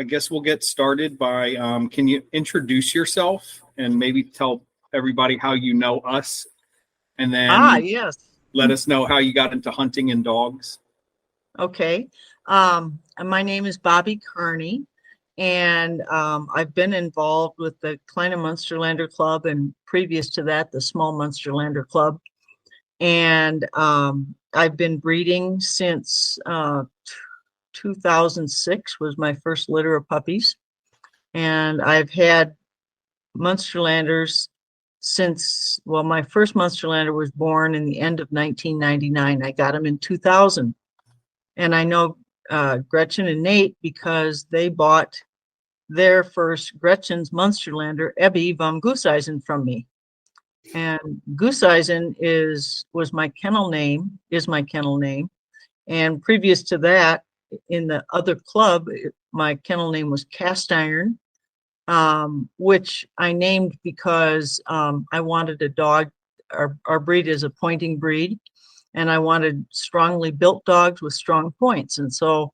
I guess we'll get started by, can you introduce yourself and maybe tell everybody how you know us, and then Yes. let us know how you got into hunting and dogs. Okay. My name is Bobbe Carney, and I've been involved with the Kleine Munsterlander Club, and previous to that, the Small Munsterlander Club. And I've been breeding since 2006 was my first litter of puppies. And I've had Munsterlanders since, well, my first Munsterlander was born in the end of 1999. I got him in 2000. And I know Gretchen and Nate because they bought their first Gretchen's Munsterlander, Ebby vom Gooseisen, from me. And Gooseisen was my kennel name, is my kennel name. And previous to that, in the other club, my kennel name was Cast Iron, which I named because I wanted a dog. Our breed is a pointing breed, and I wanted strongly built dogs with strong points. And so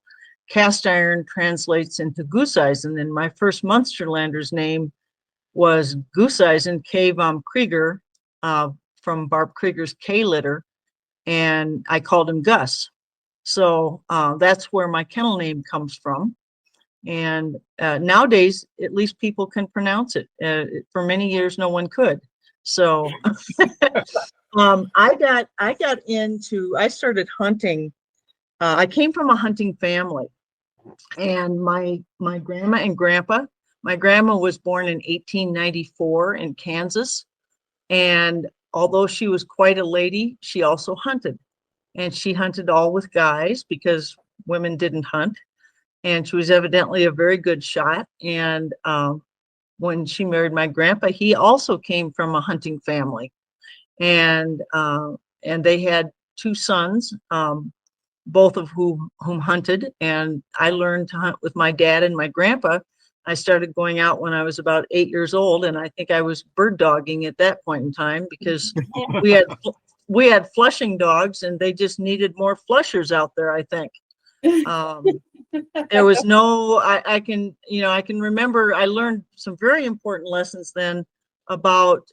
Cast Iron translates into Gooseisen. And my first Munsterlander's name was Gooseisen K. vom Krieger, from Barb Krieger's K litter, and I called him Gus. So that's where my kennel name comes from. And nowadays, at least people can pronounce it. For many years, no one could. So I started hunting. I came from a hunting family, and my grandma and grandpa. My grandma was born in 1894 in Kansas, and although she was quite a lady, she also hunted. And she hunted all with guys because women didn't hunt. And she was evidently a very good shot. And when she married my grandpa, he also came from a hunting family. And they had two sons, both of whom hunted. And I learned to hunt with my dad and my grandpa. I started going out when I was about 8 years old, and I think I was bird dogging at that point in time because we had flushing dogs, and they just needed more flushers out there, I think. There was no, I can remember I learned some very important lessons then about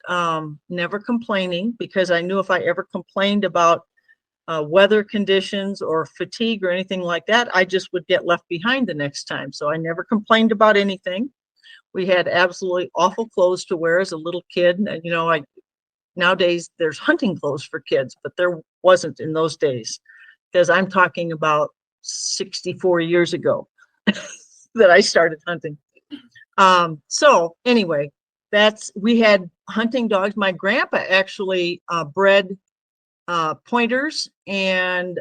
never complaining, because I knew if I ever complained about weather conditions or fatigue or anything like that, I just would get left behind the next time. So I never complained about anything. We had absolutely awful clothes to wear as a little kid. And, nowadays there's hunting clothes for kids, but there wasn't in those days, because I'm talking about 64 years ago that I started hunting. So anyway, we had hunting dogs. My grandpa actually bred pointers and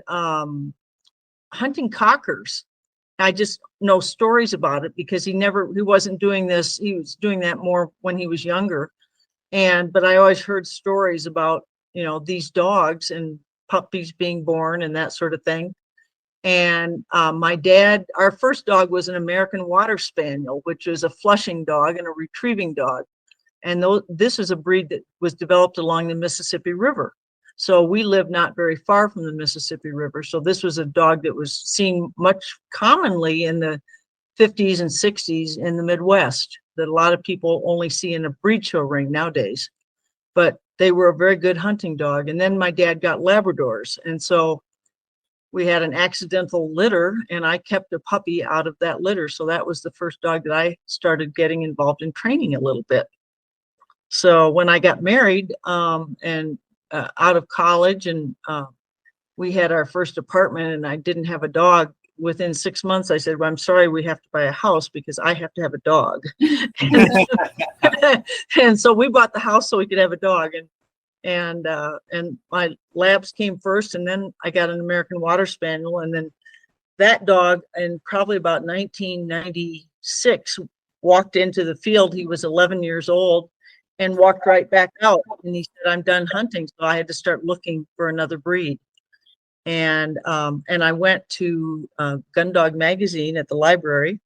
hunting cockers. I just know stories about it because he wasn't doing this. He was doing that more when he was younger. But I always heard stories about, these dogs and puppies being born and that sort of thing. And my dad, our first dog was an American Water Spaniel, which is a flushing dog and a retrieving dog. And this is a breed that was developed along the Mississippi River. So we live not very far from the Mississippi River. So this was a dog that was seen much commonly in the 50s and 60s in the Midwest, that a lot of people only see in a breed show ring nowadays. But they were a very good hunting dog. And then my dad got Labradors. And so we had an accidental litter, and I kept a puppy out of that litter. So that was the first dog that I started getting involved in training a little bit. So when I got married and out of college, and we had our first apartment, and I didn't have a dog. Within 6 months, I said, well, I'm sorry, we have to buy a house because I have to have a dog. And so we bought the house so we could have a dog. And my labs came first, and then I got an American Water Spaniel. And then that dog, in probably about 1996, walked into the field. He was 11 years old and walked right back out. And he said, I'm done hunting. So I had to start looking for another breed. And I went to Gun Dog magazine at the library.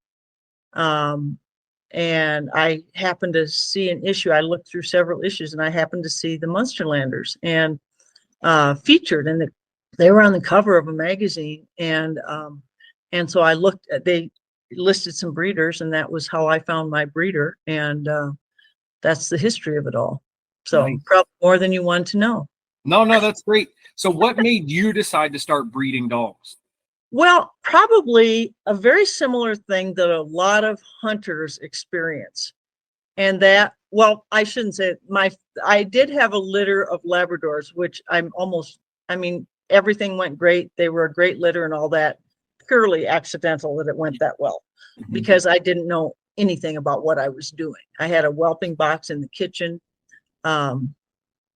And I happened to see an issue. I looked through several issues, and I happened to see the Munsterlanders and featured, and they were on the cover of a magazine. And so I looked at listed some breeders, and that was how I found my breeder. And that's the history of it all. So Nice. probably more than you want to know. No, that's great. So what made you decide to start breeding dogs? Well, probably a very similar thing that a lot of hunters experience. And that, well, I shouldn't say it. I did have a litter of Labradors, which I mean, everything went great. They were a great litter and all that. Purely accidental that it went that well, because I didn't know anything about what I was doing. I had a whelping box in the kitchen.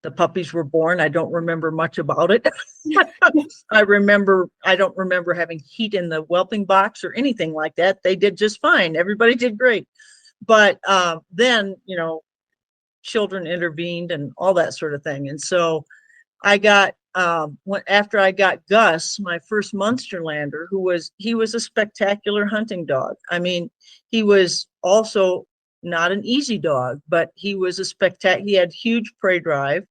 The puppies were born. I don't remember much about it. I don't remember having heat in the whelping box or anything like that. They did just fine. Everybody did great. But then, children intervened and all that sort of thing. And so I got, after I got Gus, my first Munsterlander, he was a spectacular hunting dog. I mean, he was also not an easy dog, but he was he had huge prey drive.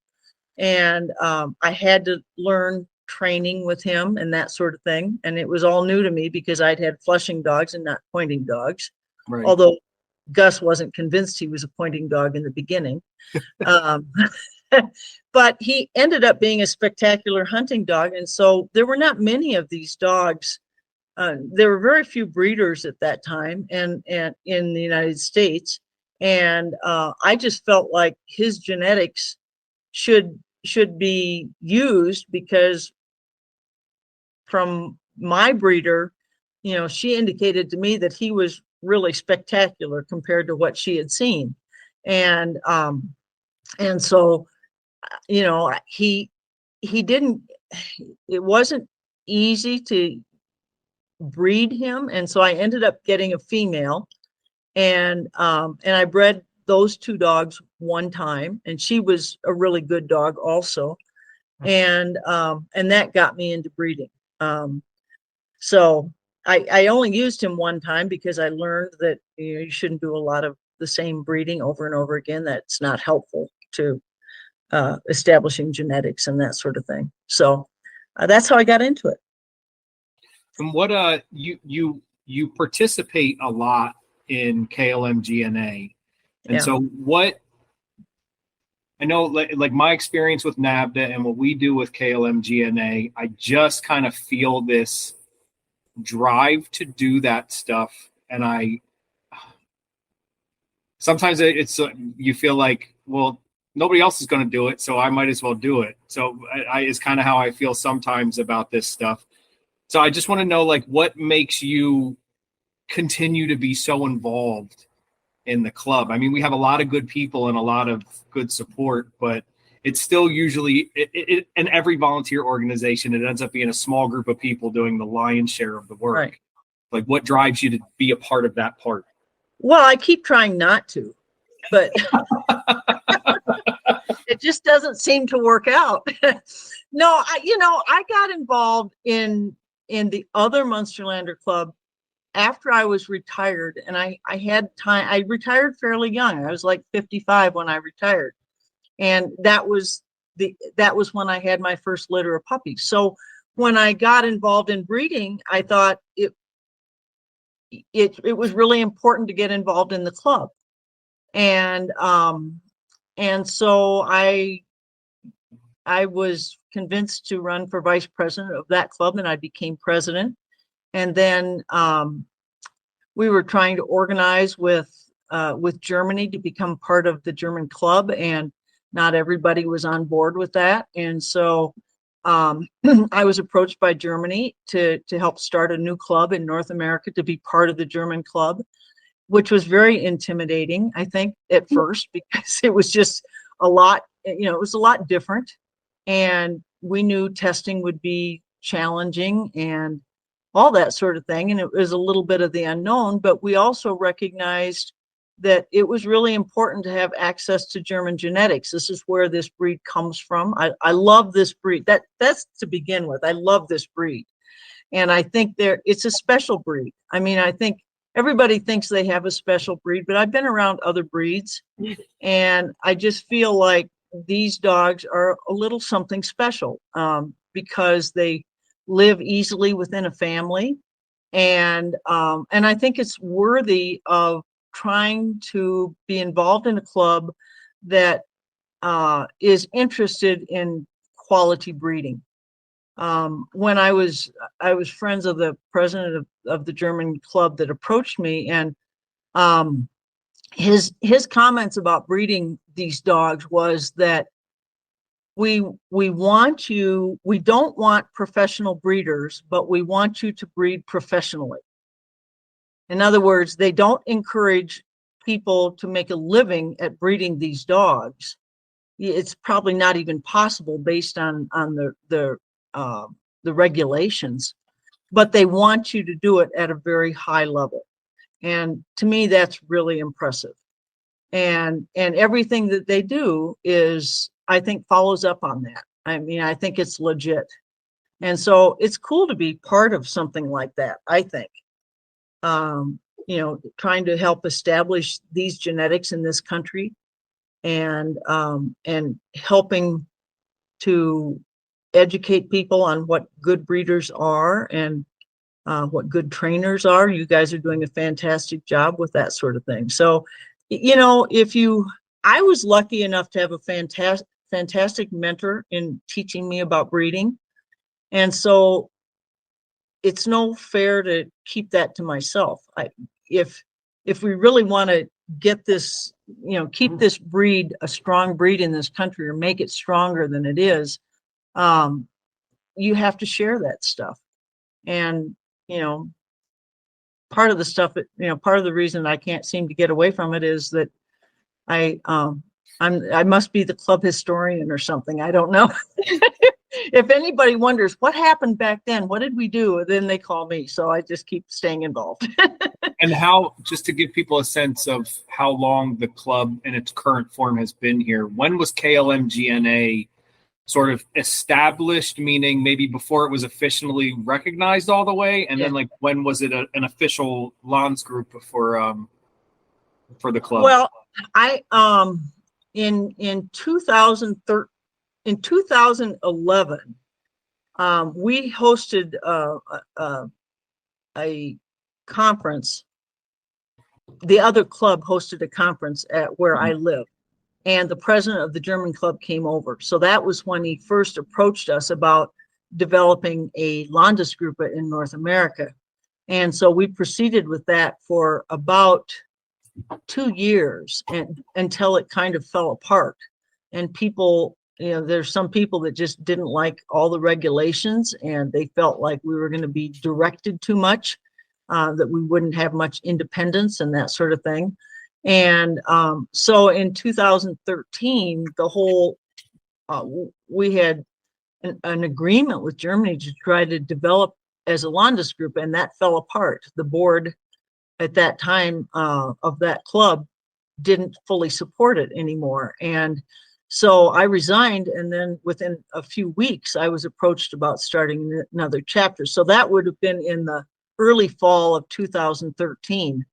And I had to learn training with him and that sort of thing. And it was all new to me because I'd had flushing dogs and not pointing dogs. Right. Although Gus wasn't convinced he was a pointing dog in the beginning. But he ended up being a spectacular hunting dog. And so there were not many of these dogs. There were very few breeders at that time and in the United States. And I just felt like his genetics should be used, because from my breeder, she indicated to me that he was really spectacular compared to what she had seen. And so, he didn't, it wasn't easy to breed him. And so I ended up getting a female, and I bred those two dogs one time, and she was a really good dog also. And that got me into breeding. So I only used him one time because I learned that you shouldn't do a lot of the same breeding over and over again. That's not helpful to establishing genetics and that sort of thing. So that's how I got into it. And what you participate a lot in KLMGNA, and Yeah. so what I know, like my experience with NAVDA and what we do with KLMGNA, I just kind of feel this drive to do that stuff, and sometimes it's you feel like, well, nobody else is going to do it, so I might as well do it. So it's kind of how I feel sometimes about this stuff. So I just want to know, like, what makes you continue to be so involved in the club? I mean, we have a lot of good people and a lot of good support, but it's still usually in every volunteer organization, it ends up being a small group of people doing the lion's share of the work. Right. Like, what drives you to be a part of that part? Well, I keep trying not to, but it just doesn't seem to work out. No, I got involved in the other Munsterlander club after I was retired, and I had time. I retired fairly young. I was like 55 when I retired, and that was when I had my first litter of puppies. So when I got involved in breeding, I thought it was really important to get involved in the club, and so I was convinced to run for vice president of that club, and I became president. And then we were trying to organize with Germany to become part of the German club, and not everybody was on board with that. And so I was approached by Germany to help start a new club in North America to be part of the German club, which was very intimidating, I think, at first, because it was just a lot, it was a lot different. And we knew testing would be challenging and all that sort of thing. And it was a little bit of the unknown, but we also recognized that it was really important to have access to German genetics. This is where this breed comes from. I love this breed. That's to begin with. I love this breed. And I think it's a special breed. I mean, I think everybody thinks they have a special breed, but I've been around other breeds, and I just feel like these dogs are a little something special because they live easily within a family. And I think it's worthy of trying to be involved in a club that is interested in quality breeding. When I was friends of the president of the German club that approached me, and his comments about breeding these dogs was that we don't want professional breeders, but we want you to breed professionally. In other words, they don't encourage people to make a living at breeding these dogs. It's probably not even possible based on the regulations, but they want you to do it at a very high level. And to me, that's really impressive. And everything that they do is, I think, follows up on that. I mean, I think it's legit. And so it's cool to be part of something like that, I think. Trying to help establish these genetics in this country, and helping to educate people on what good breeders are and what good trainers are. You guys are doing a fantastic job with that sort of thing. So, I was lucky enough to have a fantastic mentor in teaching me about breeding. And so it's no fair to keep that to myself. If we really want to get this, keep this breed a strong breed in this country, or make it stronger than it is, you have to share that stuff. And, part of the stuff that, part of the reason I can't seem to get away from it is that I must be the club historian or something. I don't know. If anybody wonders what happened back then, what did we do? Then they call me. So I just keep staying involved. And how, just to give people a sense of how long the club in its current form has been here, when was KLMGNA sort of established, meaning maybe before it was officially recognized all the way? And then, like, when was it an official Landsgruppe for the club? Well, in 2013, in 2011, we hosted a conference. The other club hosted a conference at where I live, and the president of the German club came over. So that was when he first approached us about developing a Landesgruppe in North America. And so we proceeded with that for about 2 years, and until it kind of fell apart. And people, there's some people that just didn't like all the regulations, and they felt like we were going to be directed too much, that we wouldn't have much independence and that sort of thing. And so in 2013, we had an agreement with Germany to try to develop as a Landesgruppe, and that fell apart. The board at that time of that club didn't fully support it anymore. And so I resigned, and then within a few weeks, I was approached about starting another chapter. So that would have been in the early fall of 2013.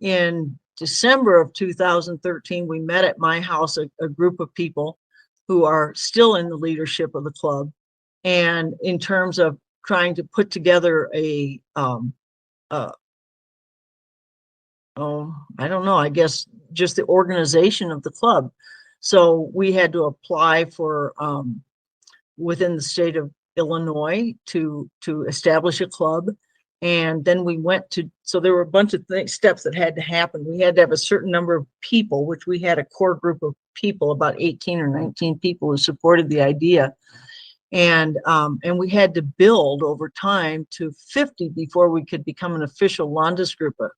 In December of 2013, we met at my house, a group of people who are still in the leadership of the club. And in terms of trying to put together I don't know, I guess just the organization of the club. So we had to apply for within the state of Illinois to establish a club. And then we went to, so there were a bunch of steps that had to happen. We had to have a certain number of people, which we had a core group of people, about 18 or 19 people who supported the idea. And we had to build over time to 50 before we could become an official Landesgruppe.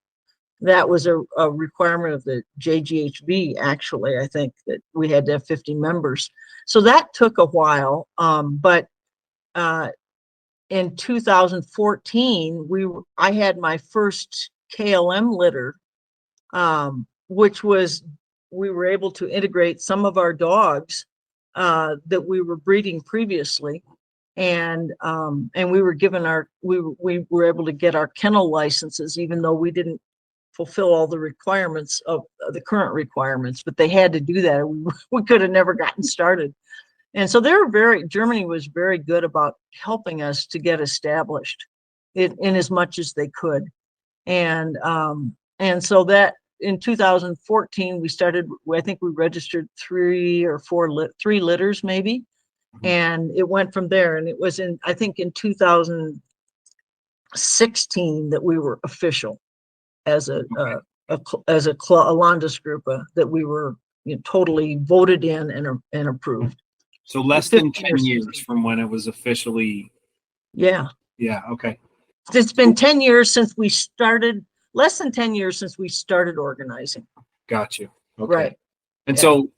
That was a requirement of the JGHB, actually. I think that we had to have 50 members. So that took a while. But in 2014, I had my first KLM litter, which was, we were able to integrate some of our dogs that we were breeding previously. And we were given we were able to get our kennel licenses, even though we didn't fulfill all the requirements of the current requirements, but they had to do that. We could have never gotten started. And so Germany was very good about helping us to get established. in as much as they could. And so that in 2014, we started, I think we registered three litters maybe. And it went from there. And it was I think in 2016 that we were official as a Landis group, that we were totally voted in and approved. So less than 10 years from when it was officially. Yeah. Yeah. Okay. It's been 10 years since we started, less than 10 years since we started organizing. Got you. Okay. Right. And so,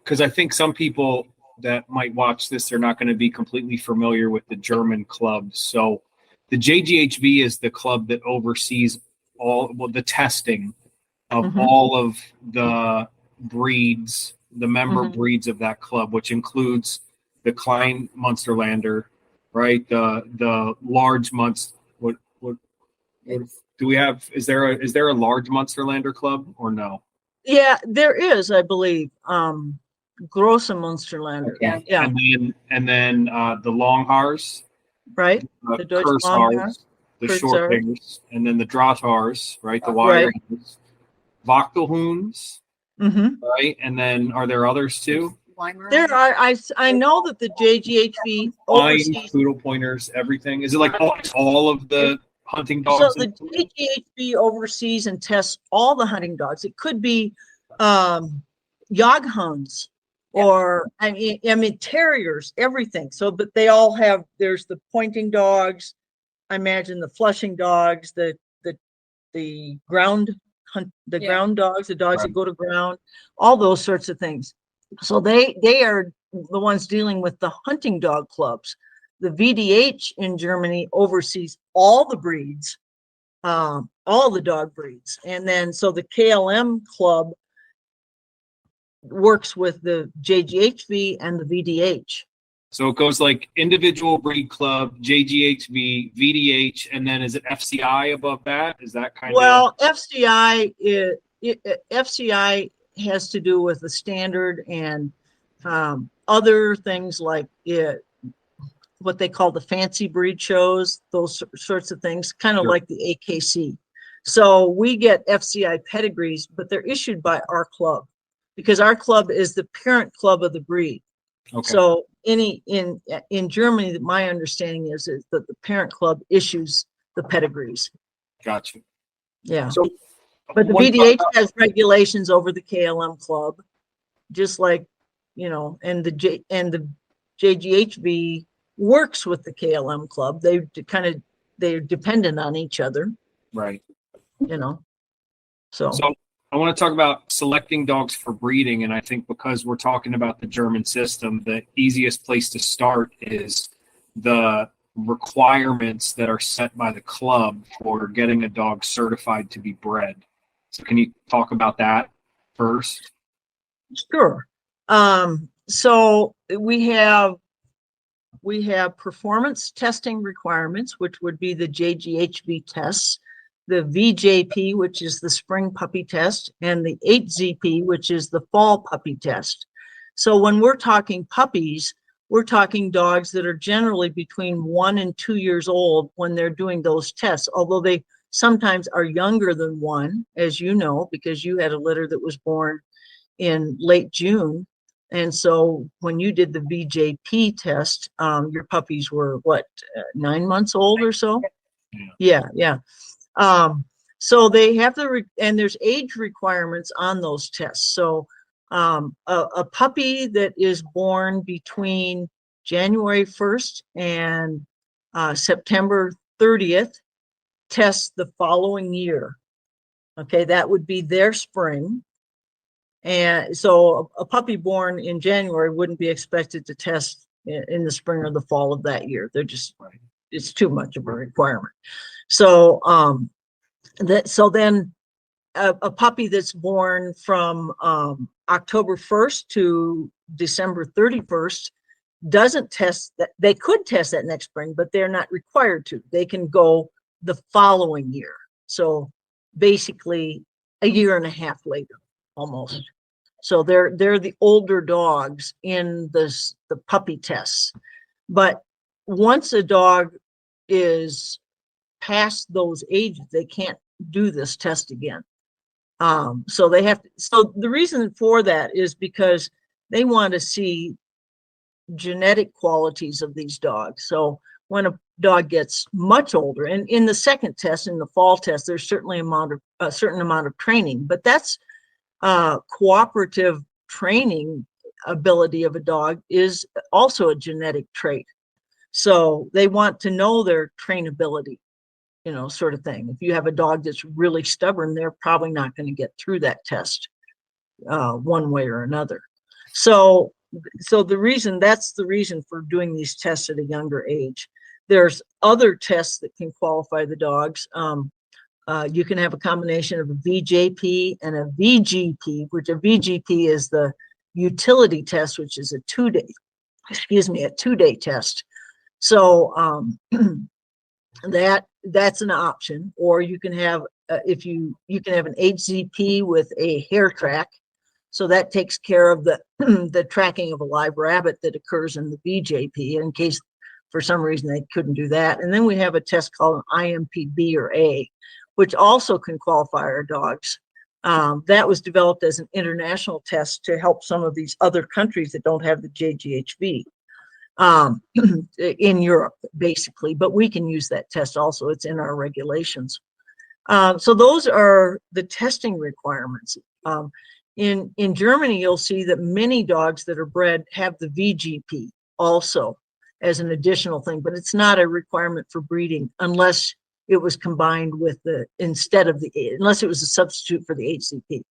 because I think some people that might watch this, they're not going to be completely familiar with the German clubs. So the JGHV is the club that oversees the testing of all of the breeds, the member breeds of that club, which includes the Klein Munsterlander, right? The large Munster. What do we have? Is there a large Munsterlander club or no? Yeah, there is, I believe. Grosse Munsterlander. Okay. Yeah. And then the Longhars, right? The Deutsch Longhars, the short hairs, and then the Drahthaars, right? The wire hairs, Wachtelhounds, right? And then are there others too? There are. I know that the JGHV oversees poodle pointers, everything. Is it like all of the hunting dogs? So the JGHV oversees and tests all the hunting dogs. It could be Jagdhunds, or I mean terriers, everything. So, but they all have. There's the pointing dogs. I imagine the flushing dogs, the ground hunt, the ground dogs, the dogs that go to ground, all those sorts of things. So they are the ones dealing with the hunting dog clubs. The VDH in Germany oversees all the breeds, all the dog breeds. And then so the KLM club works with the JGHV and the VDH. So it goes like individual breed club, JGHV, VDH, and then is it FCI above that? Is that kind of? Well, FCI has to do with the standard and other things like what they call the fancy breed shows, those sorts of things, kind of like the AKC. So we get FCI pedigrees, but they're issued by our club because our club is the parent club of the breed. Okay. So in Germany, my understanding is that the parent club issues the pedigrees. Gotcha. Yeah. So, but the VDH has regulations over the KLM club, just like, and the JGHV works with the KLM club. They're dependent on each other. Right. So I want to talk about selecting dogs for breeding. And I think because we're talking about the German system, the easiest place to start is the requirements that are set by the club for getting a dog certified to be bred. So can you talk about that first? Sure. So we have performance testing requirements, which would be the JGHV tests, the VJP, which is the spring puppy test, and the 8ZP, which is the fall puppy test. So when we're talking puppies, we're talking dogs that are generally between 1 and 2 years old when they're doing those tests, although they sometimes are younger than 1, as you know, because you had a litter that was born in late June. And so when you did the VJP test, your puppies were 9 months old or so? Yeah. So they have and there's age requirements on those tests. So a puppy that is born between January 1st and September 30th tests the following year. Okay, that would be their spring. And so a puppy born in January wouldn't be expected to test in the spring or the fall of that year. They're just, it's too much of a requirement. So then a puppy that's born from October 1st to December 31st doesn't test that. They could test that next spring, but they're not required to. They can go the following year. So basically a year and a half later, almost. So they're the older dogs in the puppy tests. But once a dog is past those ages, they can't do this test again. So they have to, so the reason for that is because they want to see genetic qualities of these dogs. So when a dog gets much older, and in the second test, in the fall test, there's certainly a certain amount of training, but that's cooperative training ability of a dog is also a genetic trait. So they want to know their trainability, you know, sort of thing. If you have a dog that's really stubborn, they're probably not going to get through that test one way or another. So that's the reason for doing these tests at a younger age. There's other tests that can qualify the dogs. You can have a combination of a VJP and a VGP, which a VGP is the utility test, which is a two-day test. So that's an option. Or you can have you can have an HZP with a hair track. So that takes care of the the tracking of a live rabbit that occurs in the VJP in case for some reason they couldn't do that. And then we have a test called an IMPB or A, which also can qualify our dogs. That was developed as an international test to help some of these other countries that don't have the JGHV in Europe, basically. But we can use that test also. It's in our regulations. So those are the testing requirements. In Germany, you'll see that many dogs that are bred have the VGP also as an additional thing, but it's not a requirement for breeding unless it was combined with unless it was a substitute for the HCP.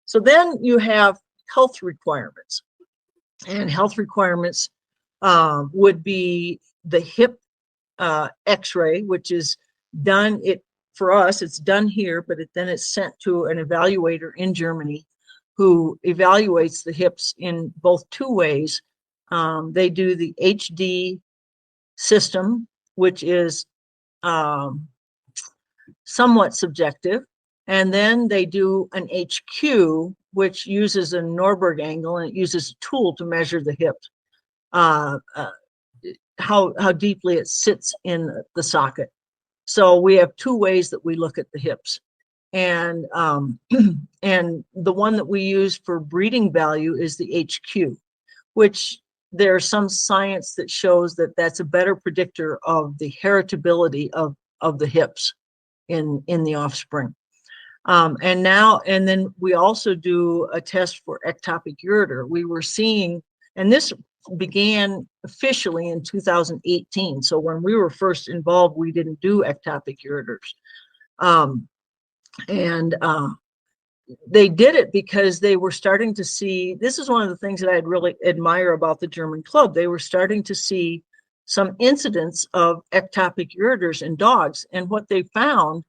So then you have health requirements, and health requirements would be the hip X-ray, which is done. For us, it's done here, but then it's sent to an evaluator in Germany who evaluates the hips in both two ways. They do the HD system, which is somewhat subjective, and then they do an HQ, which uses a Norberg angle, and it uses a tool to measure the hip, how deeply it sits in the socket. So we have two ways that we look at the hips. And and the one that we use for breeding value is the HQ, which there's some science that shows that that's a better predictor of the heritability of the hips in the offspring. And then we also do a test for ectopic ureter. We were seeing, and this began officially in 2018. So when we were first involved, we didn't do ectopic ureters. They did it because they were starting to see, this is one of the things that I'd really admire about the German club. They were starting to see some incidents of ectopic ureters in dogs. And what they found,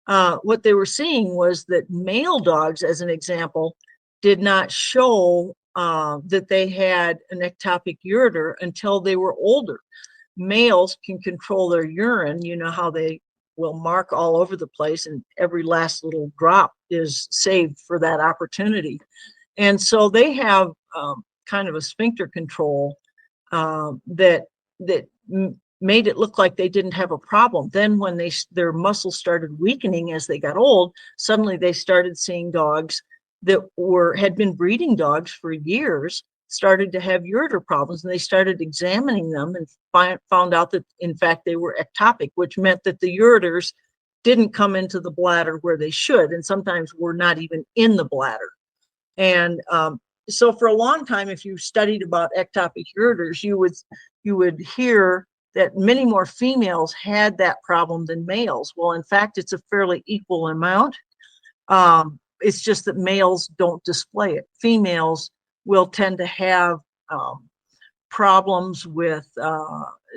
what they were seeing was that male dogs, as an example, did not show that they had an ectopic ureter until they were older. Males can control their urine. You know how they will mark all over the place, and every last little drop is saved for that opportunity. And so they have kind of a sphincter control that made it look like they didn't have a problem. Then when their muscles started weakening as they got old, suddenly they started seeing dogs that had been breeding dogs for years started to have ureter problems, and they started examining them and found out that in fact they were ectopic, which meant that the ureters didn't come into the bladder where they should, and sometimes were not even in the bladder. And so for a long time, if you studied about ectopic ureters, you would hear that many more females had that problem than males. Well, in fact, it's a fairly equal amount. It's just that males don't display it. Females will tend to have problems with,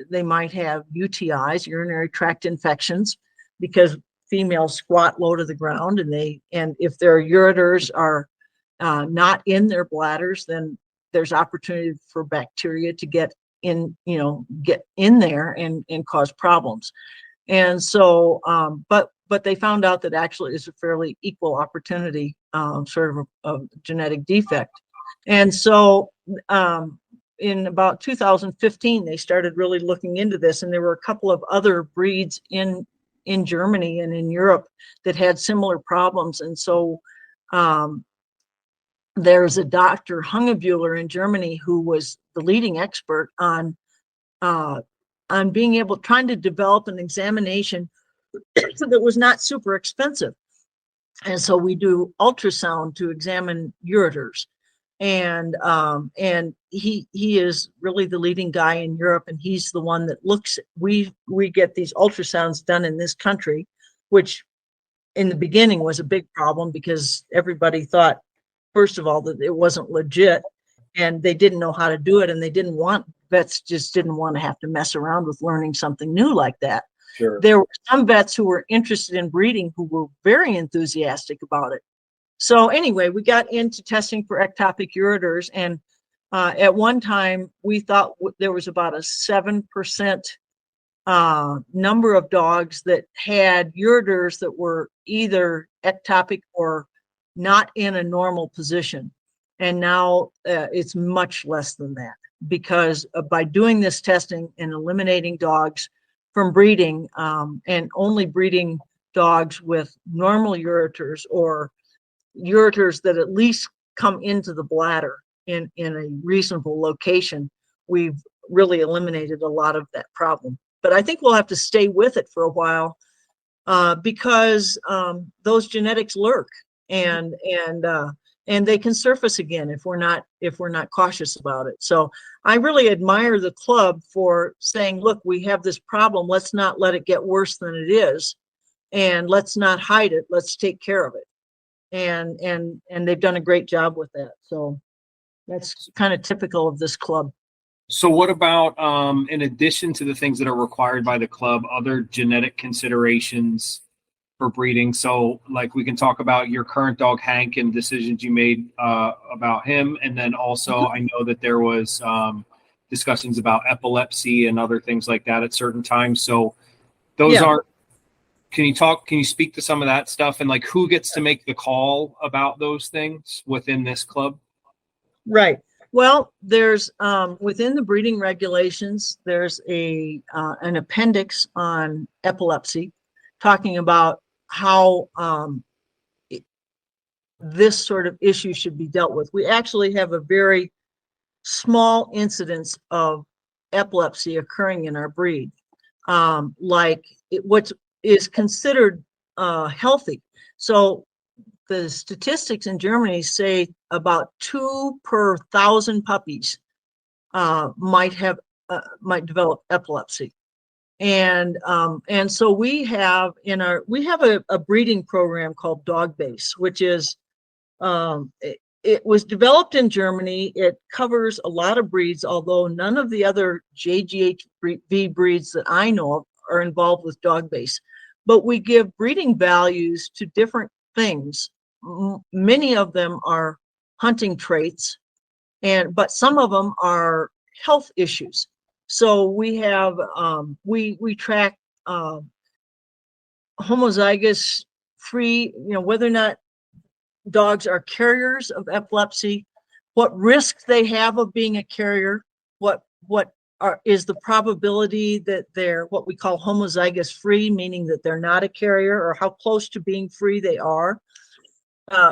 they might have UTIs, urinary tract infections, because females squat low to the ground, and if their ureters are not in their bladders, then there's opportunity for bacteria to get in there and cause problems. And so, but they found out that actually it's a fairly equal opportunity, sort of a genetic defect. And so in about 2015, they started really looking into this, and there were a couple of other breeds in in Germany and in Europe that had similar problems. And so there's a Dr. Hungebuehler in Germany who was the leading expert on being able, trying to develop an examination that was not super expensive. And so we do ultrasound to examine ureters. And he is really the leading guy in Europe, and he's the one that looks. We get these ultrasounds done in this country, which in the beginning was a big problem because everybody thought, first of all, that it wasn't legit, and they didn't know how to do it, and vets just didn't want to have to mess around with learning something new like that. Sure. There were some vets who were interested in breeding who were very enthusiastic about it. So anyway, we got into testing for ectopic ureters, and at one time we thought there was about a 7% number of dogs that had ureters that were either ectopic or not in a normal position. And now it's much less than that, because by doing this testing and eliminating dogs from breeding and only breeding dogs with normal ureters or ureters that at least come into the bladder in a reasonable location, we've really eliminated a lot of that problem. But I think we'll have to stay with it for a while because those genetics lurk, and they can surface again if we're not cautious about it. So I really admire the club for saying, look, we have this problem. Let's not let it get worse than it is, and let's not hide it. Let's take care of it. And they've done a great job with that. So that's kind of typical of this club. So what about, in addition to the things that are required by the club, other genetic considerations for breeding? So like we can talk about your current dog, Hank, and decisions you made about him. And then also I know that there was discussions about epilepsy and other things like that at certain times. So those are, can you speak to some of that stuff, and like who gets to make the call about those things within this club? Right. Well, there's within the breeding regulations, there's an appendix on epilepsy talking about how this sort of issue should be dealt with. We actually have a very small incidence of epilepsy occurring in our breed, what is considered healthy. So the statistics in Germany say about 2 per 1,000 puppies might develop epilepsy, and so we have a breeding program called Dog Base, which is it was developed in Germany. It covers a lot of breeds, although none of the other JGHV breeds that I know of are involved with Dog Base. But we give breeding values to different things. Many of them are hunting traits, but some of them are health issues. So we have we track homozygous free, whether or not dogs are carriers of epilepsy, what risk they have of being a carrier, what is the probability that they're what we call homozygous free, meaning that they're not a carrier, or how close to being free they are.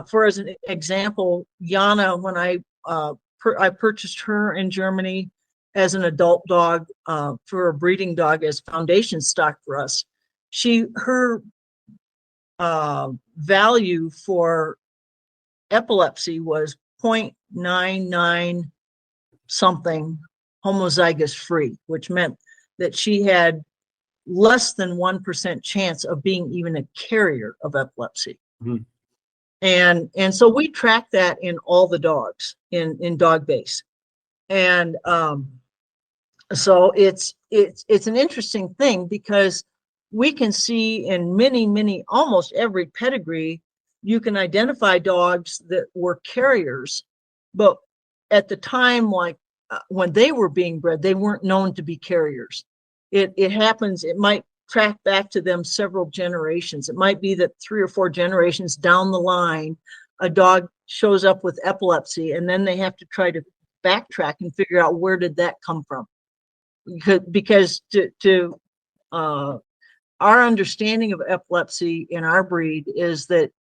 For as an example, Yana, when I purchased her in Germany as an adult dog for a breeding dog as foundation stock for us, her value for epilepsy was 0.99 something homozygous free, which meant that she had less than 1% chance of being even a carrier of epilepsy. Mm-hmm. And so we track that in all the dogs in Dog Base. And so it's an interesting thing, because we can see in many, almost every pedigree, you can identify dogs that were carriers, but at the time, like when they were being bred, they weren't known to be carriers. It happens, it might track back to them several generations. It might be that 3 or 4 generations down the line, a dog shows up with epilepsy, and then they have to try to backtrack and figure out where did that come from. Because to our understanding of epilepsy in our breed is that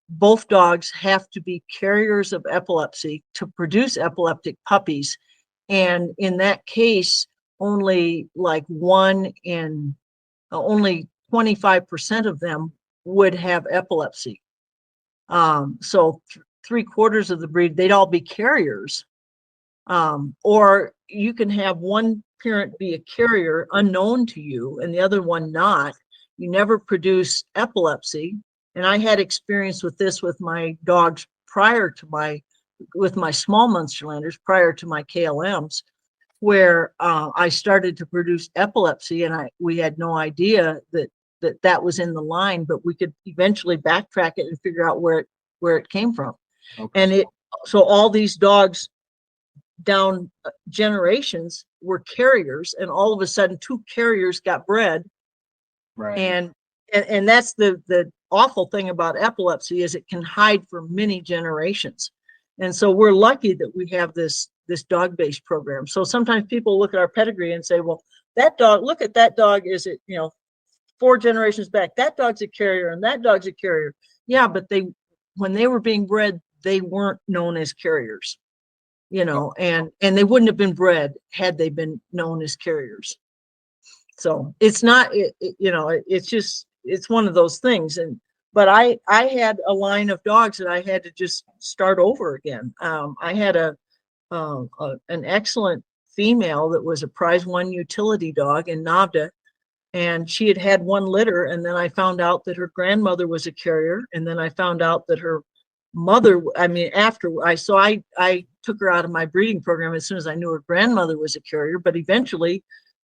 both dogs have to be carriers of epilepsy to produce epileptic puppies. And in that case, only like only 25% of them would have epilepsy. So 3/4 of the breed, they'd all be carriers. Or you can have one parent be a carrier unknown to you and the other one not. You never produce epilepsy. And I had experience with this with my dogs with my small Munsterlanders prior to my KLMs, where I started to produce epilepsy, and we had no idea that was in the line, but we could eventually backtrack it and figure out where it came from. Okay. And so all these dogs down generations were carriers, and all of a sudden 2 carriers got bred. Right. And that's the awful thing about epilepsy, is it can hide for many generations. And so we're lucky that we have this dog-based program. So sometimes people look at our pedigree and say, well, look at that dog, is it, 4 generations back, that dog's a carrier and that dog's a carrier. Yeah, but when they were being bred, they weren't known as carriers, and they wouldn't have been bred had they been known as carriers. So it's not, it's one of those things. But I had a line of dogs that I had to just start over again. I had an excellent female that was a prize 1 utility dog in Navda, and she had 1 litter. And then I found out that her grandmother was a carrier. And then I found out that her mother, I took her out of my breeding program as soon as I knew her grandmother was a carrier. But eventually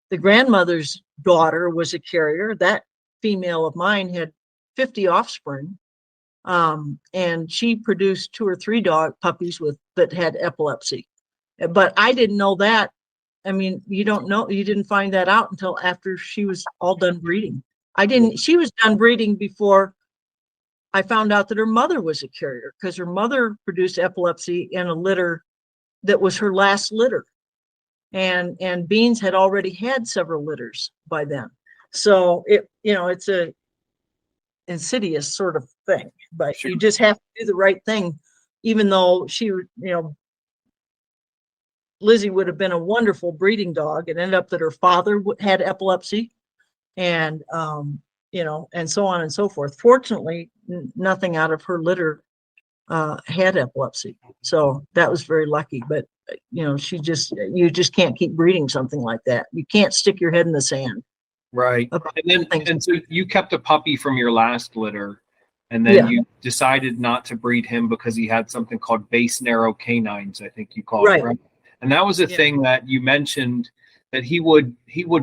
the grandmother's daughter was a carrier. That female of mine had 50 offspring. And she produced 2 or 3 dog puppies that had epilepsy. But I didn't know that. I mean, you didn't find that out until after she was all done breeding. She was done breeding before I found out that her mother was a carrier, because her mother produced epilepsy in a litter that was her last litter. And Beans had already had several litters by then. So it's a insidious sort of thing, but Sure. You just have to do the right thing, even though Lizzie would have been a wonderful breeding dog. It ended up that her father had epilepsy, and and so on and so forth. Fortunately, nothing out of her litter had epilepsy, so that was very lucky. But you just can't keep breeding something like that. You can't stick your head in the sand. Right. And so you kept a puppy from your last litter, and then you decided not to breed him because he had something called base narrow canines, I think you called it, right? And that was a thing that you mentioned that he would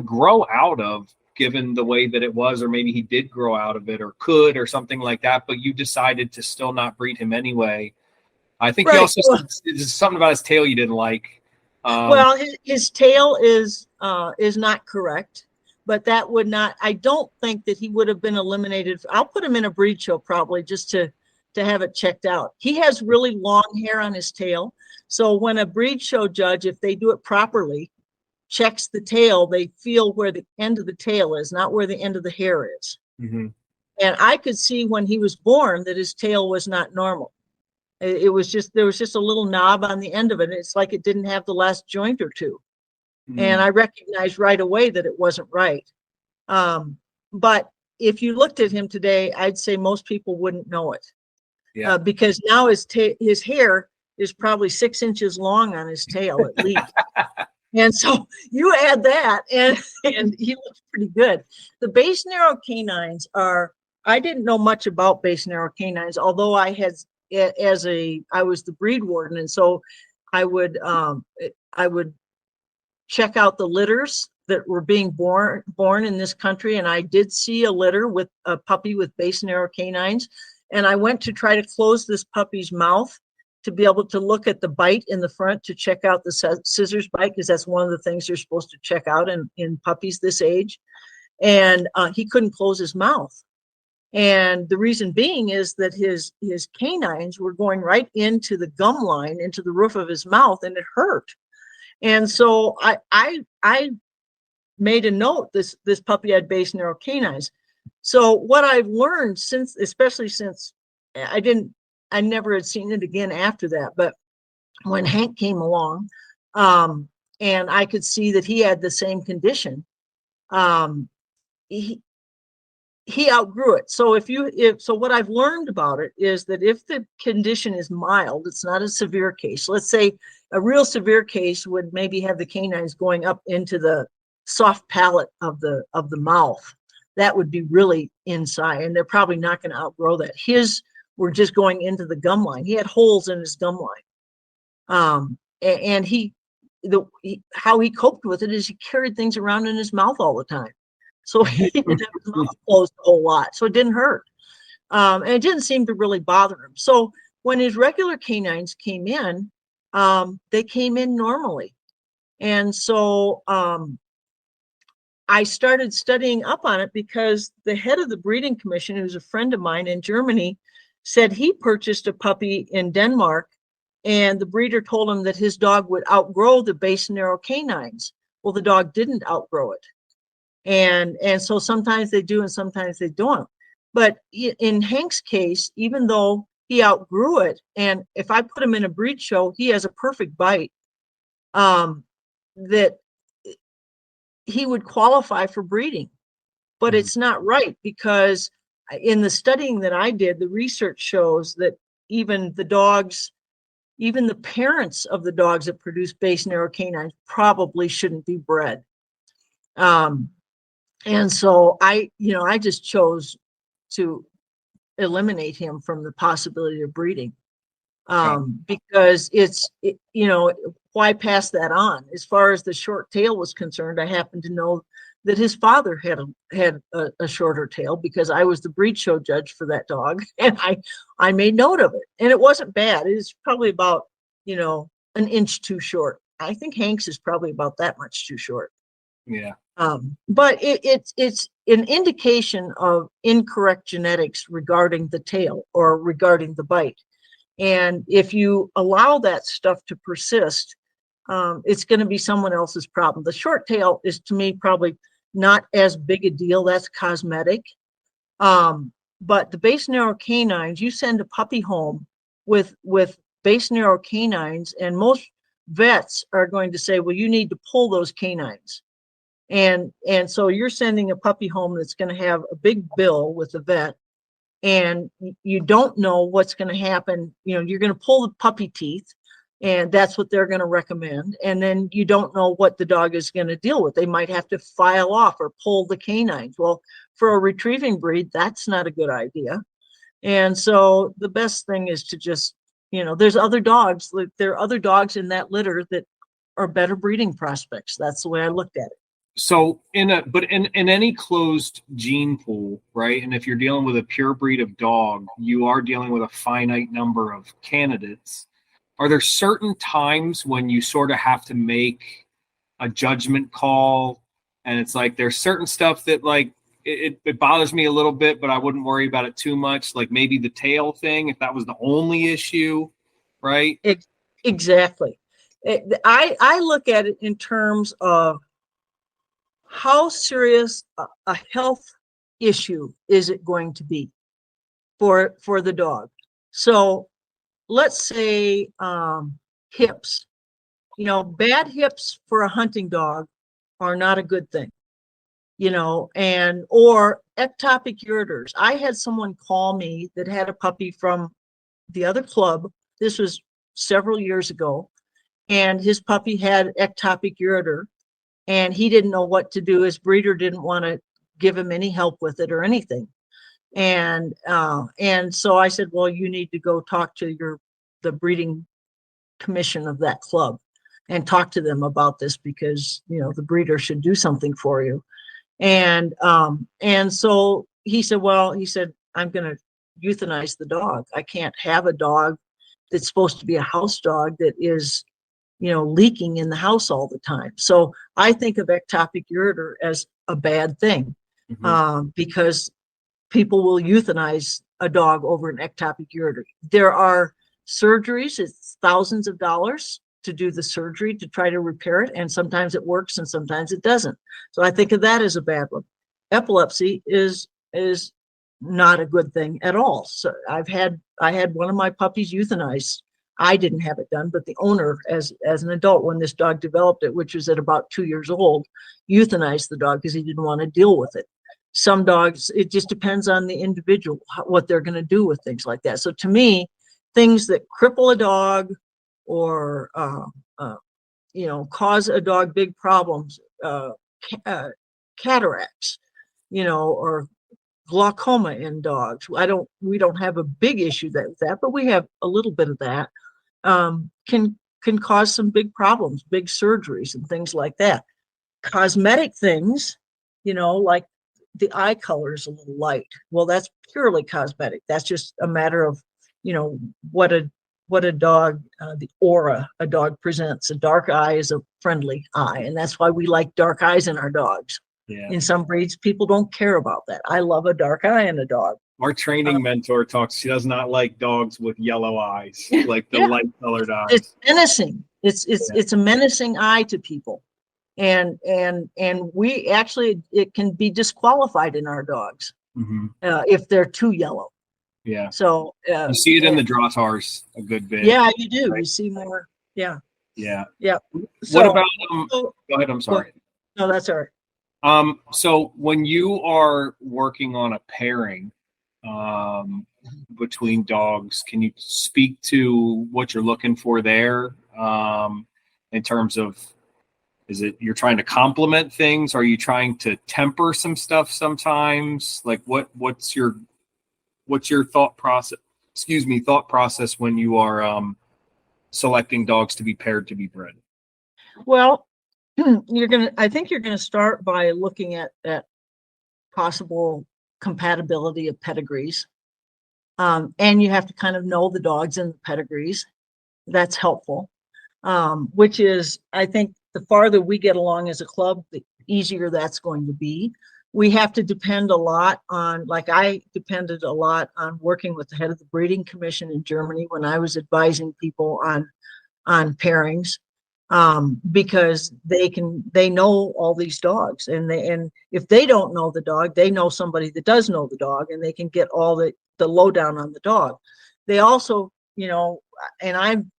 grow out of, given the way that it was, or maybe he did grow out of it or could, or something like that, but you decided to still not breed him anyway. I think you also said something about his tail you didn't like. Well, his tail is not correct, but that would not, I don't think that he would have been eliminated. I'll put him in a breed show probably just to have it checked out. He has really long hair on his tail. So when a breed show judge, if they do it properly, checks the tail, they feel where the end of the tail is, not where the end of the hair is. Mm-hmm. And I could see when he was born that his tail was not normal. There was just a little knob on the end of it. It's like it didn't have the last joint or 2. Mm. And I recognized right away that it wasn't right. But if you looked at him today, I'd say most people wouldn't know it. Yeah. Because now his hair is probably 6 inches long on his tail at least. And so you add that, and he looks pretty good. The base narrow canines I didn't know much about base narrow canines, although I was the breed warden. And so I would check out the litters that were being born in this country. And I did see a litter with a puppy with base narrow canines. And I went to try to close this puppy's mouth to be able to look at the bite in the front to check out the scissors bite, because that's one of the things you're supposed to check out in puppies this age. And he couldn't close his mouth. And the reason being is that his canines were going right into the gum line, into the roof of his mouth, and it hurt. And so I made a note, this puppy had base narrow canines. So what I've learned since, especially since I never had seen it again after that, but when Hank came along, and I could see that he had the same condition, um, he, he outgrew it. So so what I've learned about it is that if the condition is mild, it's not a severe case. Let's say a real severe case would maybe have the canines going up into the soft palate of the mouth. That would be really inside, and they're probably not going to outgrow that. His were just going into the gum line. He had holes in his gum line. And how he coped with it is he carried things around in his mouth all the time. So he didn't have his mouth closed a whole lot. So it didn't hurt. And it didn't seem to really bother him. So when his regular canines came in, they came in normally. And so I started studying up on it because the head of the breeding commission, who's a friend of mine in Germany, said he purchased a puppy in Denmark, and the breeder told him that his dog would outgrow the base and narrow canines. Well, the dog didn't outgrow it. And so sometimes they do and sometimes they don't. But in Hank's case, even though he outgrew it, and if I put him in a breed show, he has a perfect bite, that he would qualify for breeding. But it's not right, because in the studying that I did, the research shows that even the parents of the dogs that produce base narrow canines probably shouldn't be bred. And so I just chose to eliminate him from the possibility of breeding, because why pass that on? As far as the short tail was concerned, I happened to know that his father had a shorter tail, because I was the breed show judge for that dog, and I made note of it, and it wasn't bad. It was probably about an inch too short. I think Hank's is probably about that much too short. Yeah. But it's an indication of incorrect genetics regarding the tail or regarding the bite. And if you allow that stuff to persist, it's going to be someone else's problem. The short tail is, to me, probably not as big a deal. That's cosmetic. But the base narrow canines, you send a puppy home with base narrow canines, and most vets are going to say, well, you need to pull those canines. And so you're sending a puppy home that's going to have a big bill with the vet, and you don't know what's going to happen. You're going to pull the puppy teeth, and that's what they're going to recommend. And then you don't know what the dog is going to deal with. They might have to file off or pull the canines. Well, for a retrieving breed, that's not a good idea. And so the best thing is to just, there's other dogs. There are other dogs in that litter that are better breeding prospects. That's the way I looked at it. So in any closed gene pool, right? And if you're dealing with a pure breed of dog, you are dealing with a finite number of candidates. Are there certain times when you sort of have to make a judgment call, and it's like there's certain stuff that like it bothers me a little bit, but I wouldn't worry about it too much, like maybe the tail thing, if that was the only issue, right? Exactly. I look at it in terms of how serious a health issue is it going to be for the dog. So let's say hips. Bad hips for a hunting dog are not a good thing. Or ectopic ureters. I had someone call me that had a puppy from the other club. This was several years ago, and his puppy had ectopic ureter, and he didn't know what to do. His breeder didn't want to give him any help with it or anything. And so I said, well, you need to go talk to the breeding commission of that club and talk to them about this, because the breeder should do something for you. And so he said, I'm going to euthanize the dog. I can't have a dog that's supposed to be a house dog that is leaking in the house all the time. So I think of ectopic ureter as a bad thing, because people will euthanize a dog over an ectopic ureter. There are surgeries. It's thousands of dollars to do the surgery to try to repair it. And sometimes it works and sometimes it doesn't. So I think of that as a bad one. Epilepsy is is not a good thing at all. So I had one of my puppies euthanized. I didn't have it done, but the owner, as an adult, when this dog developed it, which was at about 2 years old, euthanized the dog because he didn't want to deal with it. Some dogs, it just depends on the individual, what they're going to do with things like that. So to me, things that cripple a dog or cause a dog big problems, cataracts, or glaucoma in dogs. We don't have a big issue with that, but we have a little bit of that. Can cause some big problems, big surgeries and things like that. Cosmetic things, like the eye color is a little light. Well, that's purely cosmetic. That's just a matter of, what a dog, the aura a dog presents. A dark eye is a friendly eye, and that's why we like dark eyes in our dogs. Yeah. In some breeds, people don't care about that. I love a dark eye in a dog. Our training mentor talks, she does not like dogs with yellow eyes, like the light colored eyes. It's menacing. It's a menacing eye to people. And we actually, it can be disqualified in our dogs if they're too yellow. Yeah. So you see it in the Drottars a good bit. Yeah, you do. Right? You see more. Yeah. Yeah. Yeah. What about go ahead, I'm sorry. No, that's all right. So when you are working on a pairing between dogs, can you speak to what you're looking for there in terms of, is it you're trying to complement things? Are you trying to temper some stuff sometimes? Like what's your thought process? Thought process when you are selecting dogs to be paired to be bred? Well, I think you're gonna start by looking at possible compatibility of pedigrees. And you have to kind of know the dogs and the pedigrees. That's helpful. Which is, I think, the farther we get along as a club, the easier that's going to be. We have to depend a lot on, like I depended a lot on working with the head of the breeding commission in Germany when I was advising people on pairings, because they know all these dogs, and if they don't know the dog, they know somebody that does know the dog, and they can get all the lowdown on the dog. They also, and I'm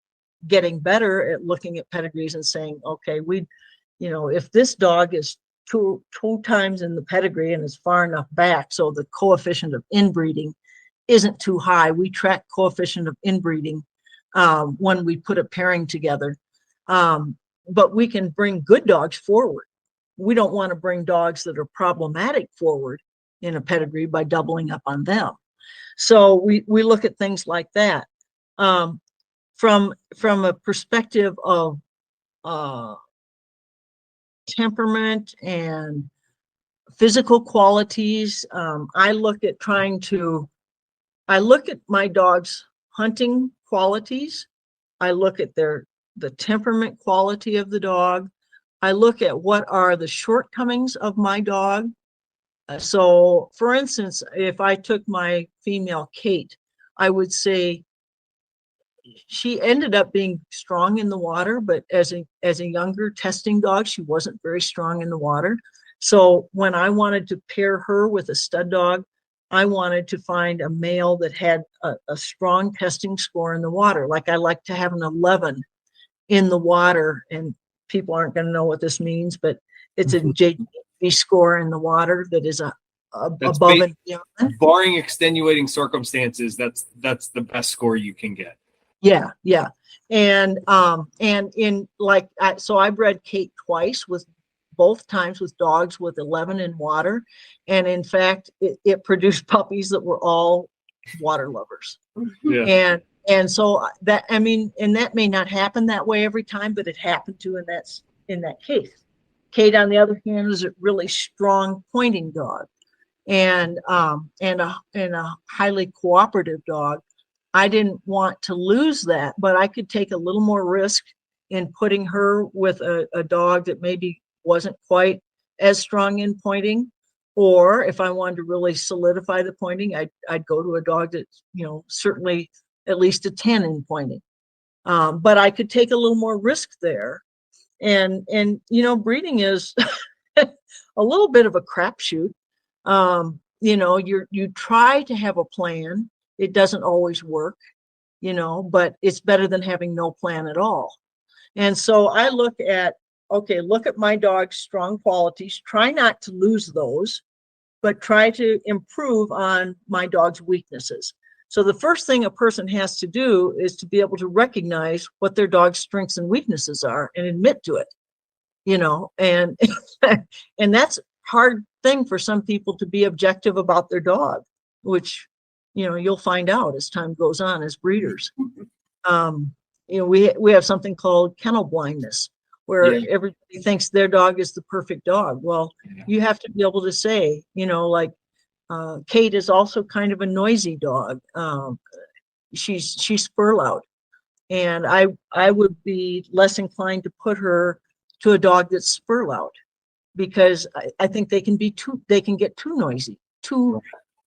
getting better at looking at pedigrees and saying, okay, if this dog is two times in the pedigree and is far enough back so the coefficient of inbreeding isn't too high, we track coefficient of inbreeding when we put a pairing together. But we can bring good dogs forward. We don't want to bring dogs that are problematic forward in a pedigree by doubling up on them. So we look at things like that. From a perspective of temperament and physical qualities, I look at my dog's hunting qualities. I look at the temperament quality of the dog. I look at what are the shortcomings of my dog. So, for instance, if I took my female Kate, I would say she ended up being strong in the water, but as a younger testing dog, she wasn't very strong in the water. So when I wanted to pair her with a stud dog, I wanted to find a male that had a strong testing score in the water. Like I like to have an 11 in the water, and people aren't going to know what this means, but it's a JV score in the water that is above and beyond. Barring extenuating circumstances, that's the best score you can get. Yeah. And in so I bred Kate twice, both times with dogs with 11 in water. And in fact, it produced puppies that were all water lovers. Yeah. And so that may not happen that way every time, but it happened to in that case. Kate, on the other hand, is a really strong pointing dog and a highly cooperative dog. I didn't want to lose that, but I could take a little more risk in putting her with a dog that maybe wasn't quite as strong in pointing. Or if I wanted to really solidify the pointing, I'd go to a dog that's, certainly at least a 10 in pointing. But I could take a little more risk there. And breeding is a little bit of a crapshoot. you try to have a plan. It doesn't always work, but it's better than having no plan at all. And so I look at my dog's strong qualities, try not to lose those, but try to improve on my dog's weaknesses. So the first thing a person has to do is to be able to recognize what their dog's strengths and weaknesses are and admit to it, and and that's a hard thing for some people to be objective about their dog, which, you'll find out as time goes on as breeders. We have something called kennel blindness, where everybody thinks their dog is the perfect dog. Well, you have to be able to say, like, Kate is also kind of a noisy dog. She's spur loud, and I would be less inclined to put her to a dog that's spur loud, because I think they can get too noisy, too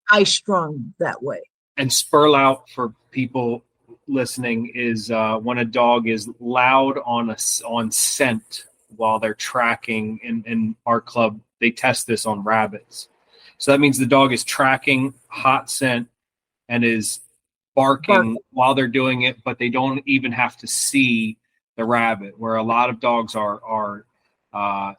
high strung that way. And spur loud, for people listening, is when a dog is loud on scent while they're tracking. In our club, they test this on rabbits. So that means the dog is tracking hot scent and is barking while they're doing it, but they don't even have to see the rabbit, where a lot of dogs are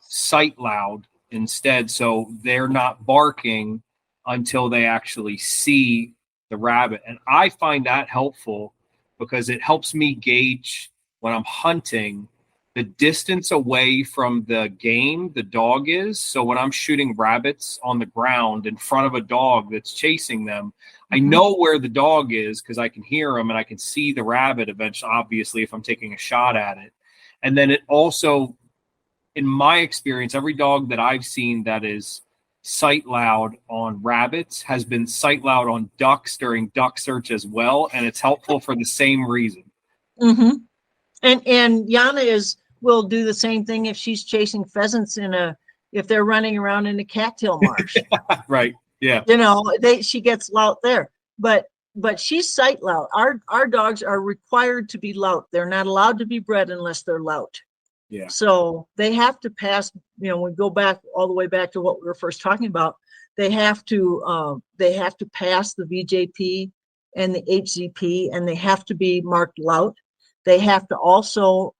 sight loud instead. So they're not barking until they actually see the rabbit. And I find that helpful because it helps me gauge, when I'm hunting, the distance away from the game the dog is. So when I'm shooting rabbits on the ground in front of a dog that's chasing them, I know where the dog is because I can hear him and I can see the rabbit eventually, obviously, if I'm taking a shot at it. And then it also, in my experience, every dog that I've seen that is sight loud on rabbits has been sight loud on ducks during duck search as well. And it's helpful for the same reason. Mm-hmm. And Yana will do the same thing if she's chasing pheasants if they're running around in a cattail marsh. Right. Yeah. She gets loud there, but she's sight loud. Our dogs are required to be loud. They're not allowed to be bred unless they're loud. Yeah. So they have to pass, we go back all the way back to what we were first talking about. They have to pass the VJP and the HZP, and they have to be marked loud. They have to also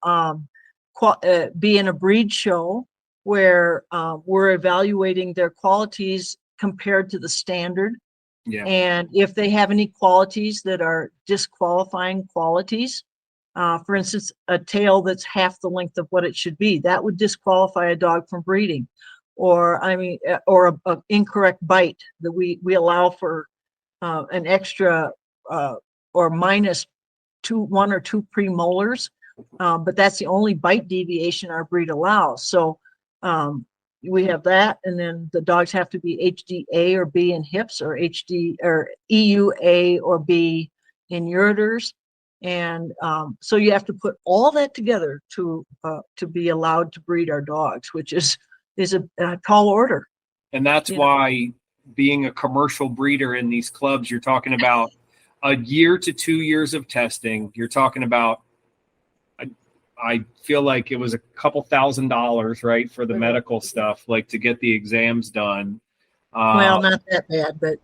be in a breed show where we're evaluating their qualities compared to the standard. Yeah. And if they have any qualities that are disqualifying qualities, for instance, a tail that's half the length of what it should be, that would disqualify a dog from breeding. Or a incorrect bite that we allow for an extra or minus 1 or 2 premolars, but that's the only bite deviation our breed allows. So we have that, and then the dogs have to be HDA or B in hips, or HD or EUA or B in ureters, and so you have to put all that together to be allowed to breed our dogs, which is a tall order. And that's why being a commercial breeder in these clubs, you're talking about a year to 2 years of testing. You're talking about, I feel like it was a couple $1,000s, right, for the medical stuff, like to get the exams done. Well, not that bad, but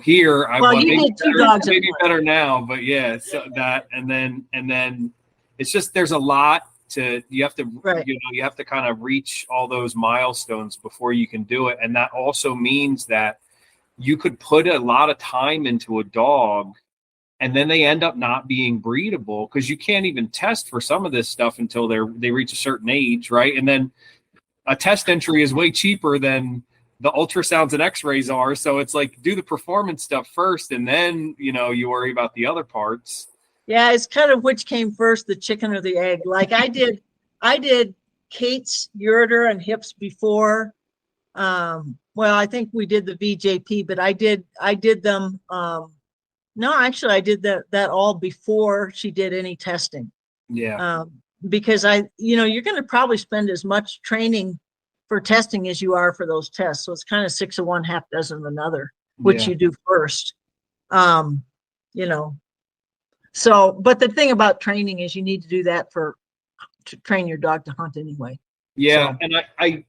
here maybe better now, but yeah, so that and then it's just, there's a lot to, you have to you have to kind of reach all those milestones before you can do it. And that also means that you could put a lot of time into a dog and then they end up not being breedable because you can't even test for some of this stuff until they reach a certain age, right? And then a test entry is way cheaper than the ultrasounds and x-rays are. So it's like, do the performance stuff first and then, you worry about the other parts. Yeah, it's kind of which came first, the chicken or the egg. Like I did Kate's ureter and hips before. Well, I think we did the VJP, but I did them. No, actually I did that all before she did any testing. Yeah. Because you're going to probably spend as much training for testing as you are for those tests. So it's kind of 6 of one, half dozen of another, which you do first. So, but the thing about training is you need to do that to train your dog to hunt anyway. Yeah. So. And I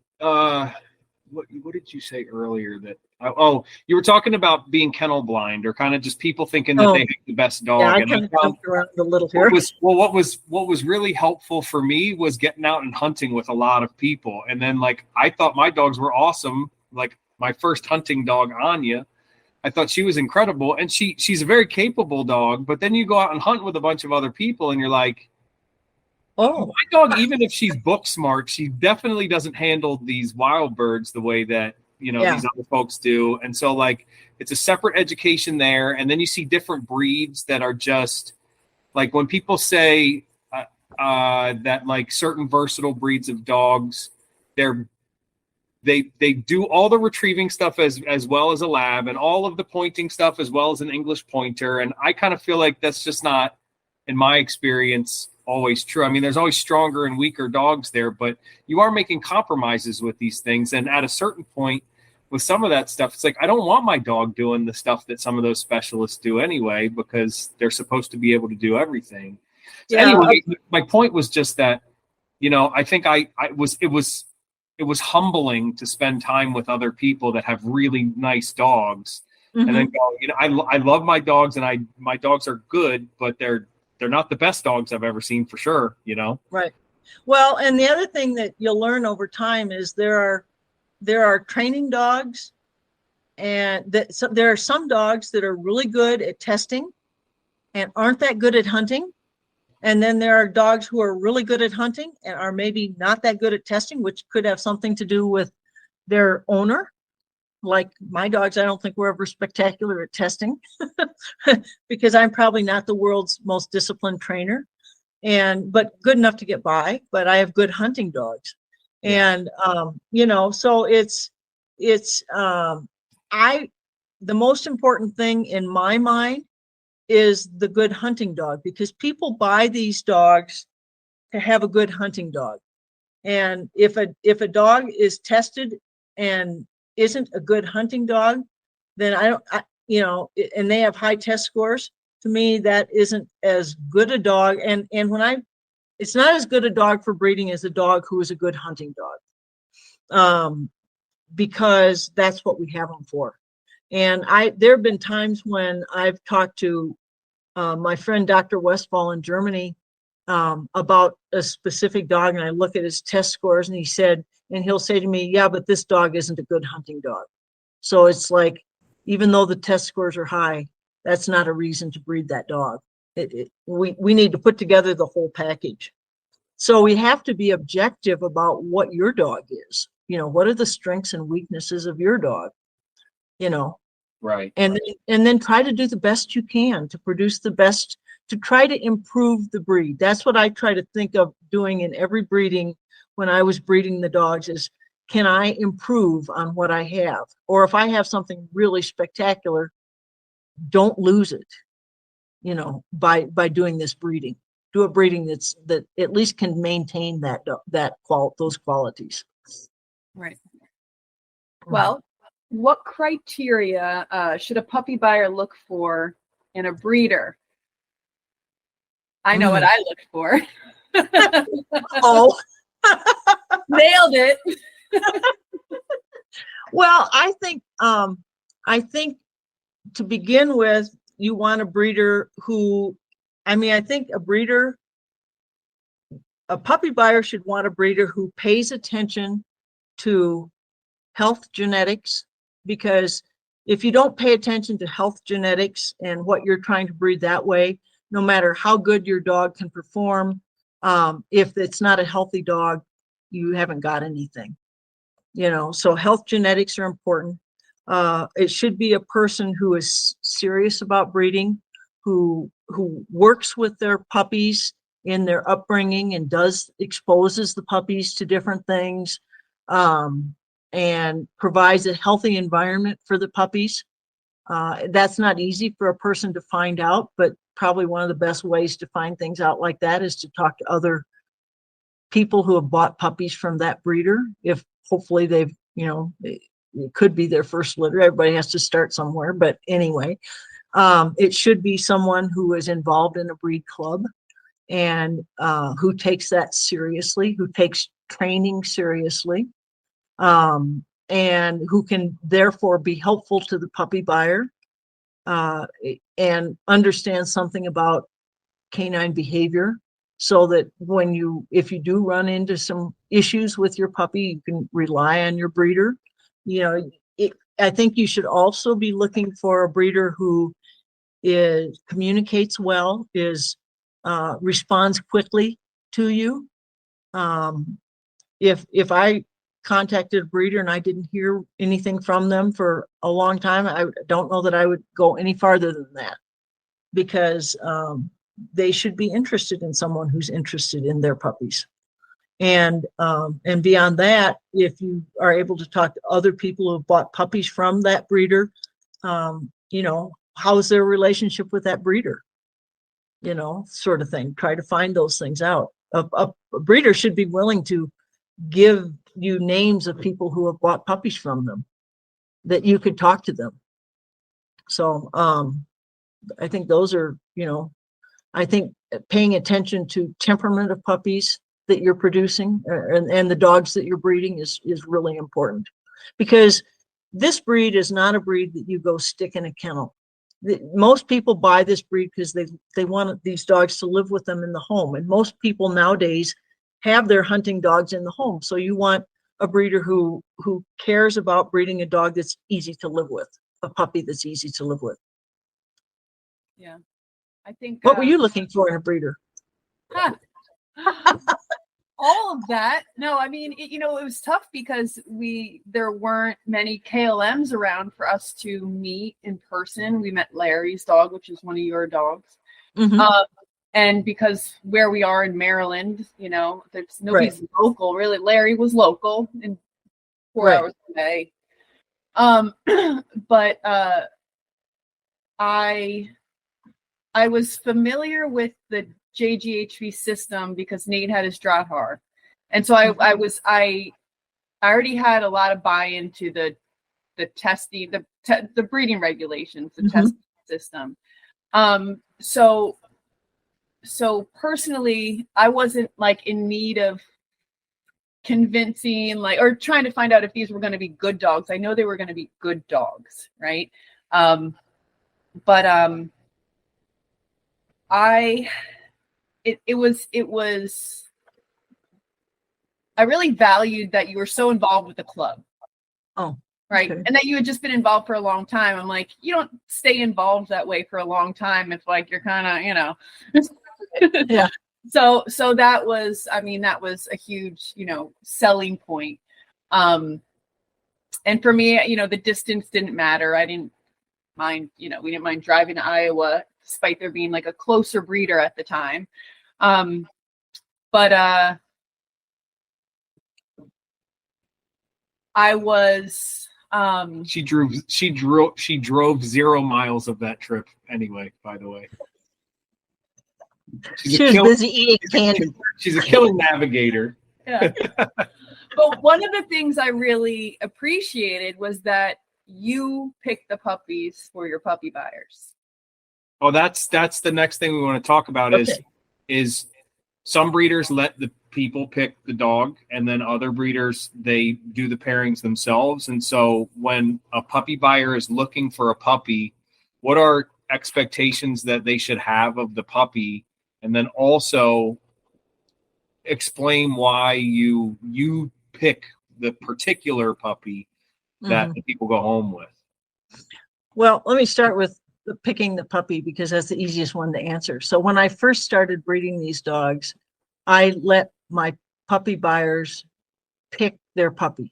what did you say earlier that oh, you were talking about being kennel blind or kind of just people thinking that they have the best dog. Yeah, I And kind of jumped around a little here. what was really helpful for me was getting out and hunting with a lot of people. And then like I thought my dogs were awesome. Like my first hunting dog, Anya, I thought she was incredible. And she's a very capable dog, but then you go out and hunt with a bunch of other people and you're like, oh, my dog, even if she's book smart, she definitely doesn't handle these wild birds the way that, you know, these other folks do. And so like, it's a separate education there. And then you see different breeds that are just like when people say that like certain versatile breeds of dogs, they do all the retrieving stuff as well as a lab and all of the pointing stuff as well as an English pointer. And I kind of feel like that's just not, in my experience, always true. I mean, there's always stronger and weaker dogs there, but you are making compromises with these things. And at a certain point with some of that stuff, it's like, I don't want my dog doing the stuff that some of those specialists do anyway, because they're supposed to be able to do everything. So anyway, my point was just that, you know, I think it was humbling to spend time with other people that have really nice dogs and then go, you know, I love my dogs and my dogs are good, but they're not the best dogs I've ever seen for sure, you know? Right. Well, and the other thing that you'll learn over time is there are training dogs, and there are some dogs that are really good at testing and aren't that good at hunting. And then there are dogs who are really good at hunting and are maybe not that good at testing, which could have something to do with their owner. Like my dogs, I don't think were ever spectacular at testing because I'm probably not the world's most disciplined trainer, but good enough to get by. But I have good hunting dogs, and you know, so the most important thing in my mind is the good hunting dog, because people buy these dogs to have a good hunting dog, and if a dog is tested and isn't a good hunting dog, then you know, and they have high test scores, to me that isn't as good a dog. And it's not as good a dog for breeding as a dog who is a good hunting dog, because that's what we have them for. And there have been times when I've talked to my friend Dr. Westphal in Germany about a specific dog, and I look at his test scores, and he'll say to me, yeah, but this dog isn't a good hunting dog. So it's like, even though the test scores are high, that's not a reason to breed that dog. We need to put together the whole package. So we have to be objective about what your dog is. You know, what are the strengths and weaknesses of your dog? You know, right. And then try to do the best you can to produce the best, to try to improve the breed. That's what I try to think of doing in every breeding. When I was breeding the dogs, is can I improve on what I have? Or if I have something really spectacular, don't lose it, you know, by doing this breeding. Do a breeding that at least can maintain those qualities. Right. Well, what criteria should a puppy buyer look for in a breeder? I know what I look for. Oh. Nailed it. Well, I think to begin with, you want a breeder who, I think a puppy buyer should want a breeder who pays attention to health genetics, because if you don't pay attention to health genetics and what you're trying to breed that way, no matter how good your dog can perform, if it's not a healthy dog, you haven't got anything, you know. So health genetics are important. It should be a person who is serious about breeding, who works with their puppies in their upbringing and exposes the puppies to different things, and provides a healthy environment for the puppies. That's not easy for a person to find out, but probably one of the best ways to find things out like that is to talk to other people who have bought puppies from that breeder. If hopefully they've, you know, it could be their first litter. Everybody has to start somewhere, but anyway, it should be someone who is involved in a breed club and who takes that seriously, who takes training seriously. and who can therefore be helpful to the puppy buyer, and understand something about canine behavior, so that if you do run into some issues with your puppy, you can rely on your breeder. I think you should also be looking for a breeder who communicates well, responds quickly to you. If I contacted a breeder and I didn't hear anything from them for a long time, I don't know that I would go any farther than that, because they should be interested in someone who's interested in their puppies. And beyond that, if you are able to talk to other people who have bought puppies from that breeder, how's their relationship with that breeder? Sort of thing. Try to find those things out. A breeder should be willing to give you names of people who have bought puppies from them, that you could talk to them. So I think those are, I think paying attention to temperament of puppies that you're producing, and the dogs that you're breeding is really important, because this breed is not a breed that you go stick in a kennel. Most people buy this breed because they want these dogs to live with them in the home, and most people nowadays have their hunting dogs in the home. So you want a breeder who cares about breeding a dog that's easy to live with, a puppy that's easy to live with. Yeah, I think. What were you looking for in a breeder? All of that. No, I mean, it was tough because there weren't many KLMs around for us to meet in person. We met Larry's dog, which is one of your dogs. Mm-hmm. And because where we are in Maryland, there's nobody's local really. Larry was local and 4 hours away. But I was familiar with the JGHV system because Nate had his Drahthaar. And so I already had a lot of buy-in to the testing, the breeding regulations, the testing system. So personally, I wasn't like in need of convincing, or trying to find out if these were going to be good dogs. I know they were going to be good dogs, right? It was I really valued that you were so involved with the club. Oh, right. Okay. And that you had just been involved for a long time. I'm like, you don't stay involved that way for a long time if you're kind of, Yeah. So that was a huge, selling point. And for me, the distance didn't matter. I didn't mind, we didn't mind driving to Iowa, despite there being like a closer breeder at the time. I was she drove 0 miles of that trip anyway, by the way. She was busy eating candy. She's a killer navigator. Yeah. But one of the things I really appreciated was that you picked the puppies for your puppy buyers. Oh, that's the next thing we want to talk about. Is some breeders let the people pick the dog, and then other breeders, they do the pairings themselves. And so when a puppy buyer is looking for a puppy, what are expectations that they should have of the puppy? And then also explain why you pick the particular puppy that the people go home with. Well, let me start with picking the puppy, because that's the easiest one to answer. So when I first started breeding these dogs, I let my puppy buyers pick their puppy,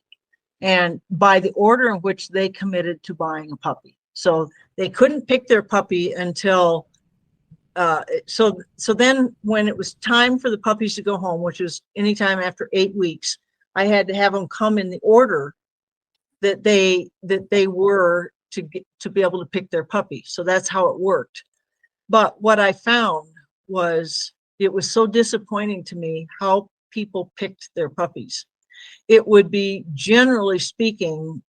and by the order in which they committed to buying a puppy. So they couldn't pick their puppy until so then when it was time for the puppies to go home, which was anytime after 8 weeks, I had to have them come in the order that they were to be able to pick their puppy. So that's how it worked. But what I found was it was so disappointing to me how people picked their puppies. It would be, generally speaking,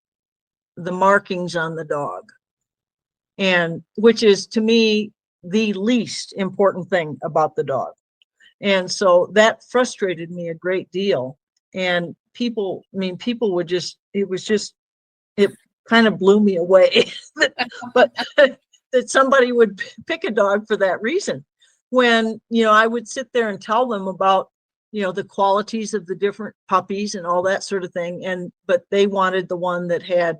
the markings on the dog, and which is to me the least important thing about the dog. And so that frustrated me a great deal. And people would just, it was just it kind of blew me away, but that somebody would pick a dog for that reason. When, I would sit there and tell them about, the qualities of the different puppies and all that sort of thing. But they wanted the one that had,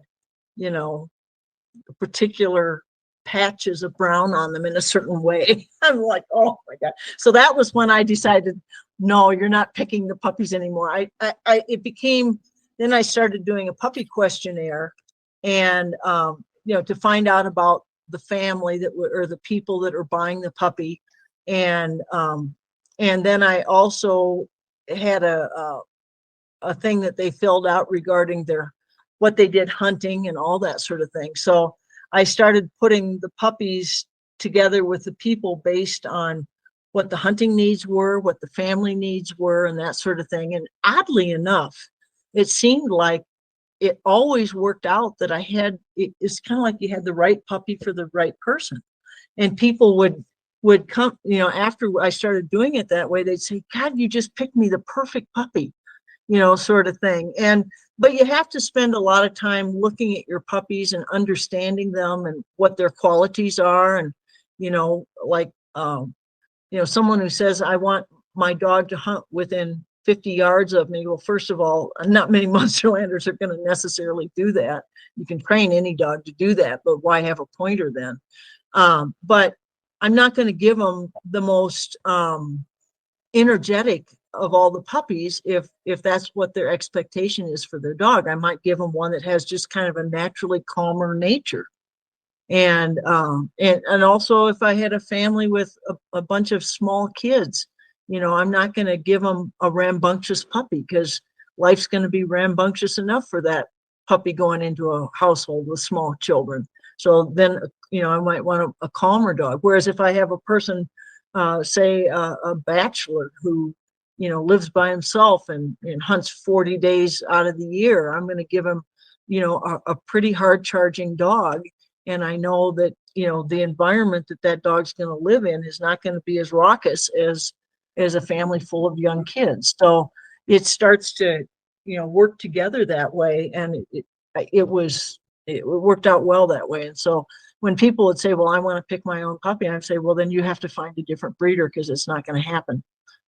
particular patches of brown on them in a certain way. I'm like, oh my God. So that was when I decided, no, you're not picking the puppies anymore. Then I started doing a puppy questionnaire and, to find out about the family or the people that are buying the puppy. And then I also had a thing that they filled out regarding what they did hunting and all that sort of thing. So I started putting the puppies together with the people based on what the hunting needs were, what the family needs were, and that sort of thing. And oddly enough, it seemed like it always worked out that it's kind of like you had the right puppy for the right person. And people would come, after I started doing it that way, they'd say, God, you just picked me the perfect puppy, sort of thing. But you have to spend a lot of time looking at your puppies and understanding them and what their qualities are. And, someone who says, I want my dog to hunt within 50 yards of me. Well, first of all, not many Munsterlanders are going to necessarily do that. You can train any dog to do that, but why have a pointer then? But I'm not going to give them the most energetic of all the puppies if that's what their expectation is for their dog. I might give them one that has just kind of a naturally calmer nature. And also if I had a family with a bunch of small kids, I'm not going to give them a rambunctious puppy because life's going to be rambunctious enough for that puppy going into a household with small children. So then, I might want a calmer dog. Whereas if I have a person, say a bachelor who, lives by himself and hunts 40 days out of the year, I'm going to give him, a pretty hard charging dog. And I know that, the environment that dog's going to live in is not going to be as raucous as a family full of young kids. So it starts to, work together that way. And it worked out well that way. And so when people would say, well, I want to pick my own puppy, I'd say, well, then you have to find a different breeder because it's not going to happen.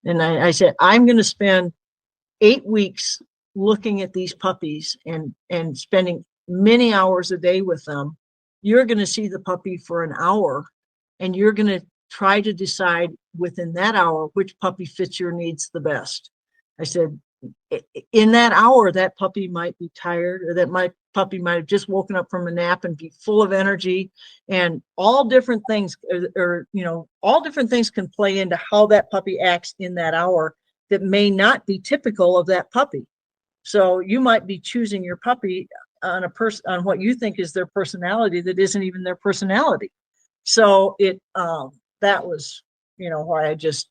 And I said, I'm going to spend 8 weeks looking at these puppies and spending many hours a day with them. You're going to see the puppy for an hour and you're going to try to decide within that hour which puppy fits your needs the best. I said, in that hour, that puppy might be tired, or that puppy might have just woken up from a nap and be full of energy, and all different things, all different things can play into how that puppy acts in that hour that may not be typical of that puppy. So you might be choosing your puppy on on what you think is their personality that isn't even their personality. So that was, why I just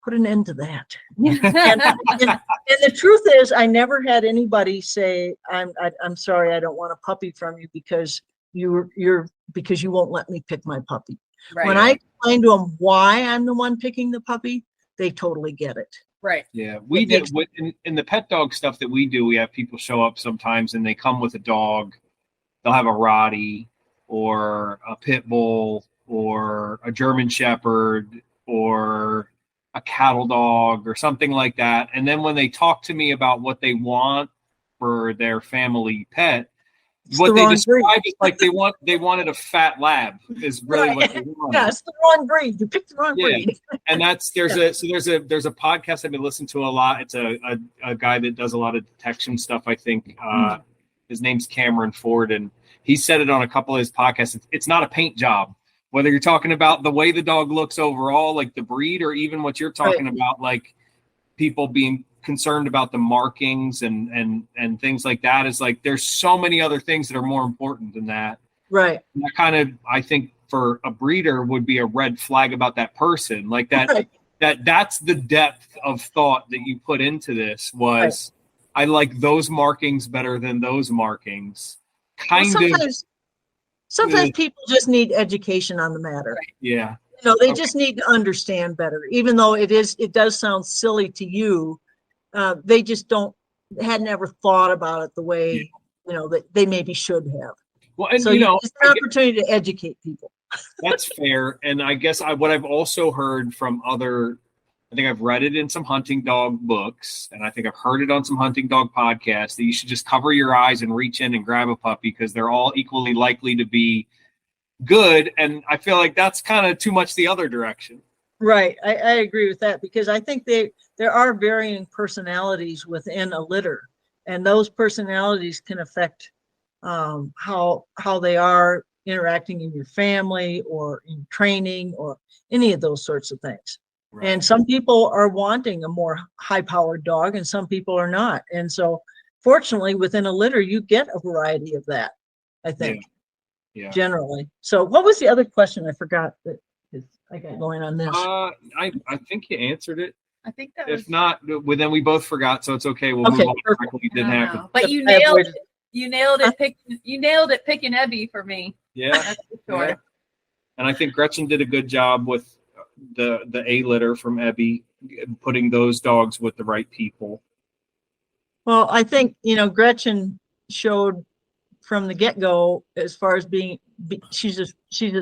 put an end to that. And the truth is, I never had anybody say, I'm sorry, I don't want a puppy from you because you won't let me pick my puppy. Right. When I explain to them why I'm the one picking the puppy, they totally get it. Right. Yeah, we did in the pet dog stuff that we do. We have people show up sometimes and they come with a dog. They'll have a Rottie or a pit bull or a German Shepherd or a cattle dog or something like that. And then when they talk to me about what they want for their family pet, what they describe is like they wanted a fat lab is really what they want. Yeah, it's the wrong breed. You picked the wrong breed. And there's a podcast I've been listening to a lot. It's a guy that does a lot of detection stuff, I think. His name's Cameron Ford, and he said it on a couple of his podcasts. It's not a paint job. Whether you're talking about the way the dog looks overall, like the breed, or even what you're talking about, like people being concerned about the markings and things like that, is like there's so many other things that are more important than that. Right. And that kind of, I think, for a breeder would be a red flag about that person. Like that, that's the depth of thought that you put into this was, I like those markings better than those markings. Sometimes people just need education on the matter. Yeah. They just need to understand better, even though it does sound silly to you. They just had never thought about it the way that they maybe should have. Well, and So it's an opportunity to educate people. That's fair. And I guess what I've also heard from I think I've read it in some hunting dog books, and I think I've heard it on some hunting dog podcasts, that you should just cover your eyes and reach in and grab a puppy because they're all equally likely to be good. And I feel like that's kind of too much the other direction. Right. I agree with that, because I think there are varying personalities within a litter, and those personalities can affect how they are interacting in your family or in training or any of those sorts of things. Right. And some people are wanting a more high-powered dog, and some people are not. And so, fortunately, within a litter, you get a variety of that, I think, generally. So what was the other question? I forgot that I got going on this. I think you answered it. I think that If not, well, then we both forgot, so it's okay. We'll move on. You didn't have to. But you nailed it. You nailed it. You nailed it picking Ebby for me. Yeah. That's for sure. Yeah. And I think Gretchen did a good job with the A litter from Ebby, putting those dogs with the right people. Well, I think, Gretchen showed from the get-go, as far as she's a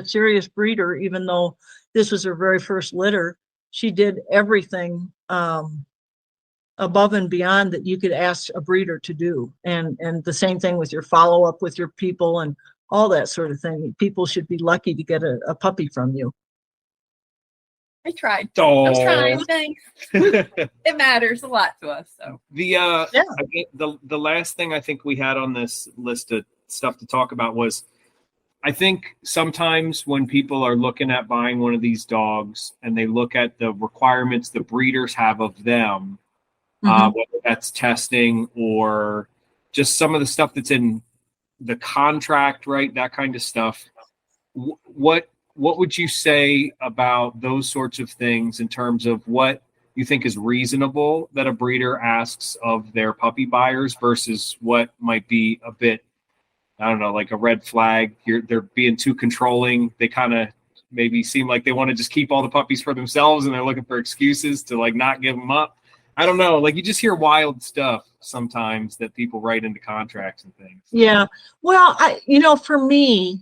serious breeder, even though this was her very first litter. She did everything above and beyond that you could ask a breeder to do. And the same thing with your follow-up with your people and all that sort of thing. People should be lucky to get a puppy from you. I tried. I was trying. Thanks. It matters a lot to us. So the last thing I think we had on this list of stuff to talk about was, I think sometimes when people are looking at buying one of these dogs and they look at the requirements the breeders have of them, whether that's testing or just some of the stuff that's in the contract, right? That kind of stuff. What would you say about those sorts of things in terms of what you think is reasonable that a breeder asks of their puppy buyers versus what might be a bit, I don't know, like a red flag? They're being too controlling. They kind of maybe seem like they want to just keep all the puppies for themselves, and they're looking for excuses to like not give them up. I don't know. Like, you just hear wild stuff sometimes that people write into contracts and things. Yeah. Well, for me,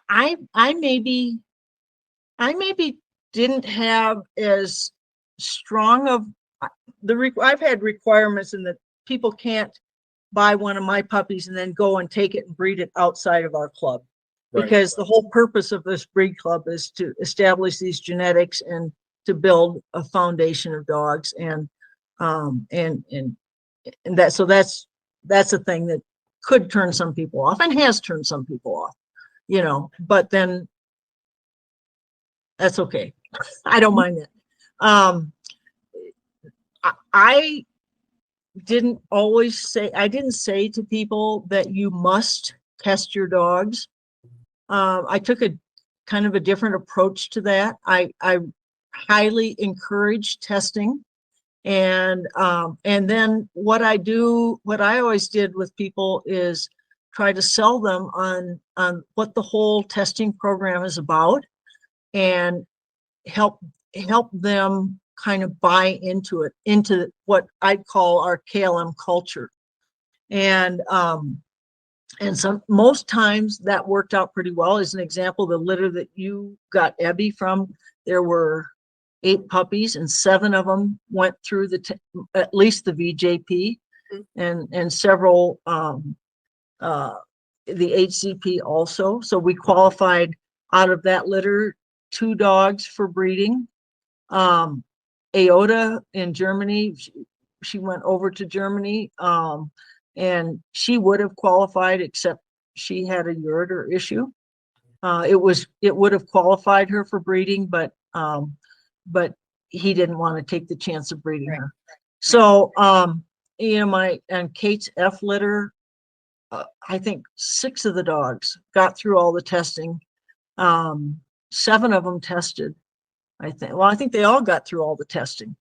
I maybe didn't have as strong of I've had requirements in that people can't buy one of my puppies and then go and take it and breed it outside of our club, because the whole purpose of this breed club is to establish these genetics and to build a foundation of dogs, and that's a thing that could turn some people off and has turned some people off. But then that's okay. I don't mind that. I didn't say to people that you must test your dogs. I took a kind of a different approach to that. I highly encourage testing. And then what I always did with people is try to sell them on what the whole testing program is about, and help them kind of buy into what I'd call our KLM culture. And most times that worked out pretty well. As an example, the litter that you got Ebby from, there were 8 puppies, and 7 of them went through at least the VJP, and several the HCP also. So we qualified out of that litter 2 dogs for breeding. Aota in Germany, she went over to Germany, and she would have qualified, except she had a ureter issue. It would have qualified her for breeding, but he didn't want to take the chance of breeding her. So and Kate's F litter, I think 6 of the dogs got through all the testing. 7 of them tested, I think. Well, I think they all got through all the testing.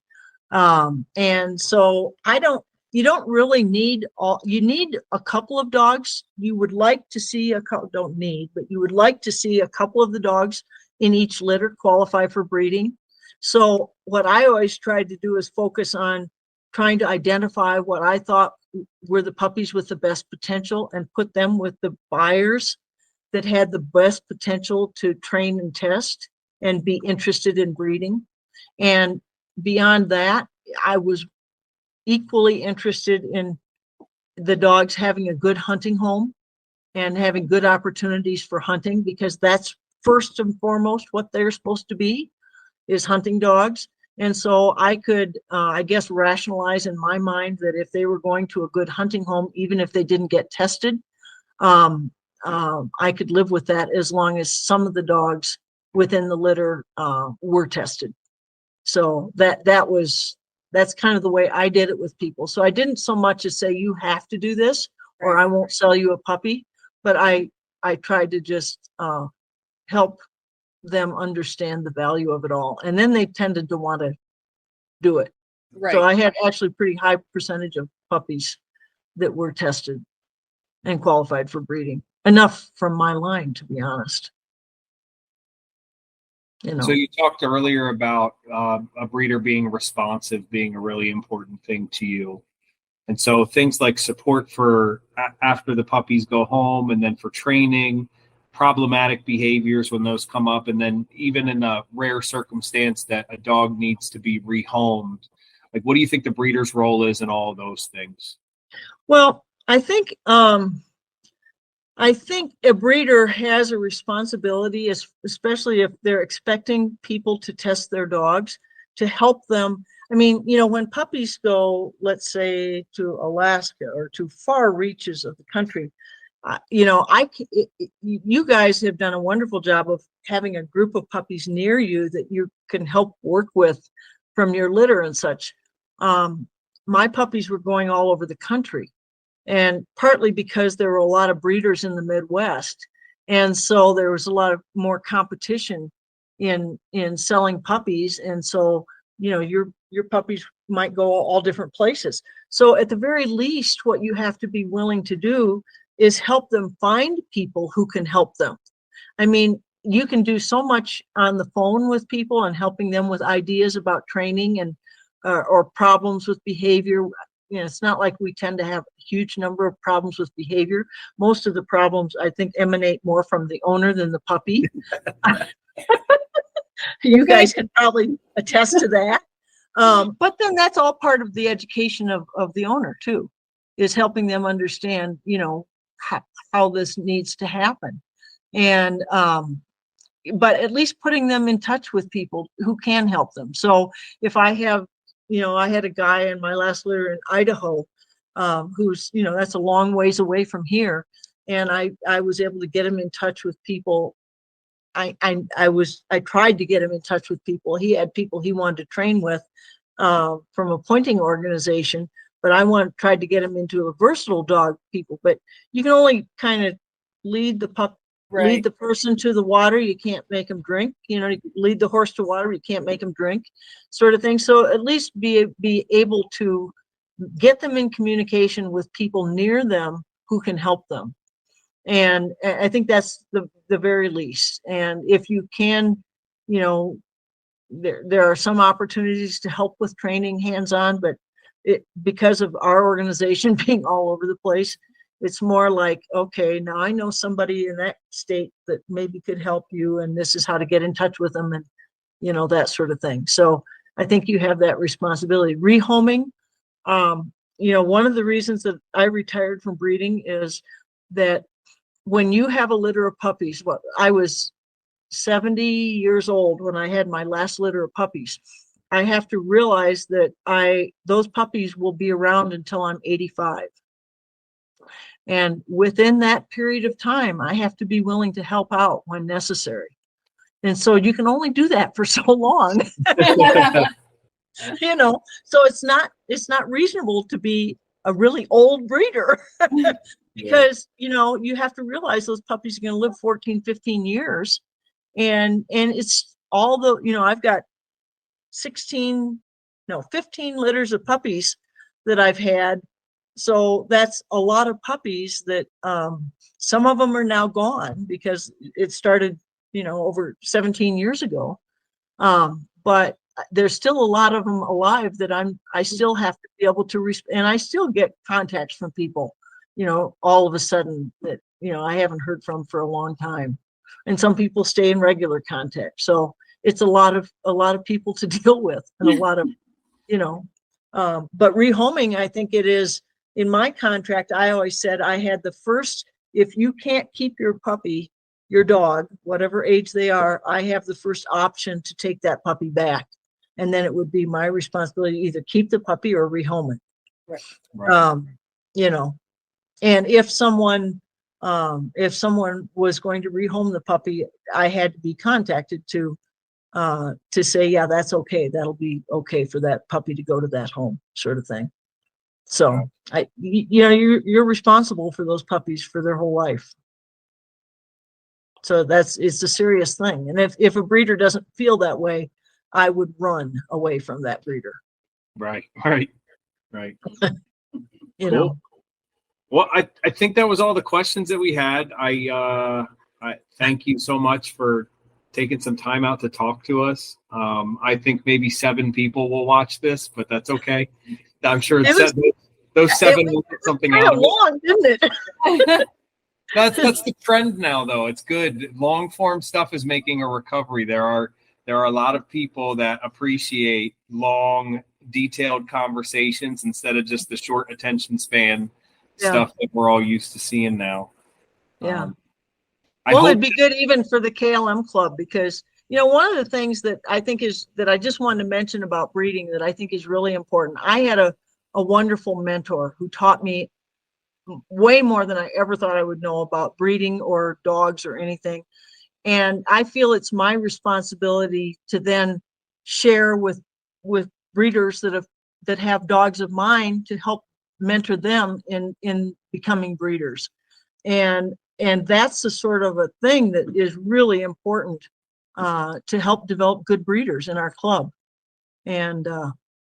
And so you don't really need you need a couple of dogs. You would like to see but you would like to see a couple of the dogs in each litter qualify for breeding. So what I always tried to do is focus on trying to identify what I thought were the puppies with the best potential and put them with the buyers that had the best potential to train and test and be interested in breeding. And beyond that, I was equally interested in the dogs having a good hunting home and having good opportunities for hunting, because that's first and foremost what they're supposed to be, is hunting dogs. And so I could, I guess, rationalize in my mind that if they were going to a good hunting home, even if they didn't get tested, I could live with that as long as some of the dogs within the litter were tested. So that's kind of the way I did it with people. So I didn't so much as say, you have to do this or I won't sell you a puppy, but I tried to just help them understand the value of it all. And then they tended to want to do it. Right. So I had actually pretty high percentage of puppies that were tested and qualified for breeding. Enough from my line, to be honest. You know. So you talked earlier about a breeder being responsive being a really important thing to you. And so things like support for after the puppies go home, and then for training, problematic behaviors when those come up, and then even in a rare circumstance that a dog needs to be rehomed. Like, what do you think the breeder's role is in all of those things? Well, I think a breeder has a responsibility, especially if they're expecting people to test their dogs, to help them. I mean, you know, when puppies go, let's say, to Alaska or to far reaches of the country, you know, you guys have done a wonderful job of having a group of puppies near you that you can help work with from your litter and such. My puppies were going all over the country. And partly because there were a lot of breeders in the Midwest. And so there was a lot of more competition in selling puppies. And so, you know, your puppies might go all different places. So at the very least, what you have to be willing to do is help them find people who can help them. I mean, you can do so much on the phone with people and helping them with ideas about training and or problems with behavior. You know, it's not like we tend to have a huge number of problems with behavior. Most of the problems, I think, emanate more from the owner than the puppy. You guys can probably attest to that. But then that's all part of the education of the owner too, is helping them understand, you know, how this needs to happen. And but at least putting them in touch with people who can help them. So if I have, you know, I had a guy in my last litter in Idaho, who's, you know, that's a long ways away from here. And I was able to get him in touch with people. I tried to get him in touch with people. He had people he wanted to train with from a pointing organization, but tried to get him into a versatile dog people. But you can only kind of lead the pup. Right. Lead the person to the water, you can't make them drink. You know, you lead the horse to water, you can't make them drink, sort of thing. So at least be able to get them in communication with people near them who can help them. And I think that's the very least. And if you can, you know, there are some opportunities to help with training hands-on, but because of our organization being all over the place, it's more like, okay, now I know somebody in that state that maybe could help you, and this is how to get in touch with them, and, you know, that sort of thing. So I think you have that responsibility. Rehoming, you know, one of the reasons that I retired from breeding is that when you have a litter of puppies, I was 70 years old when I had my last litter of puppies. I have to realize that those puppies will be around until I'm 85. And within that period of time, I have to be willing to help out when necessary. And so you can only do that for so long. You know, so it's not reasonable to be a really old breeder because, you know, you have to realize those puppies are going to live 14, 15 years. And it's all the, you know, I've got 15 litters of puppies that I've had. So that's a lot of puppies that some of them are now gone because it started, you know, over 17 years ago. But there's still a lot of them alive that I still have to be able to and I still get contacts from people, all of a sudden that, I haven't heard from for a long time. And some people stay in regular contact. So it's a lot of people to deal with, and a lot of, but rehoming, I think it is, in my contract, I always said I had the first, if you can't keep your puppy, your dog, whatever age they are, I have the first option to take that puppy back. And then it would be my responsibility to either keep the puppy or rehome it. Right. And if someone was going to rehome the puppy, I had to be contacted to say, yeah, that's okay. That'll be okay for that puppy to go to that home, sort of thing. So you're responsible for those puppies for their whole life. So it's a serious thing. And if a breeder doesn't feel that way, I would run away from that breeder. Right. Cool. Well, I think that was all the questions that we had. I thank you so much for taking some time out to talk to us. I think maybe 7 people will watch this, but that's okay. I'm sure those 7 will get something out of it. Long, didn't it? That's the trend now, though. It's good. Long form stuff is making a recovery. There are a lot of people that appreciate long, detailed conversations instead of just the short attention span stuff that we're all used to seeing now. Yeah. It'd be good even for the KLM club, because one of the things that I think is that I just wanted to mention about breeding that I think is really important. I had a wonderful mentor who taught me way more than I ever thought I would know about breeding or dogs or anything. And I feel it's my responsibility to then share with breeders that have dogs of mine to help mentor them in becoming breeders. And that's the sort of a thing that is really important to help develop good breeders in our club. And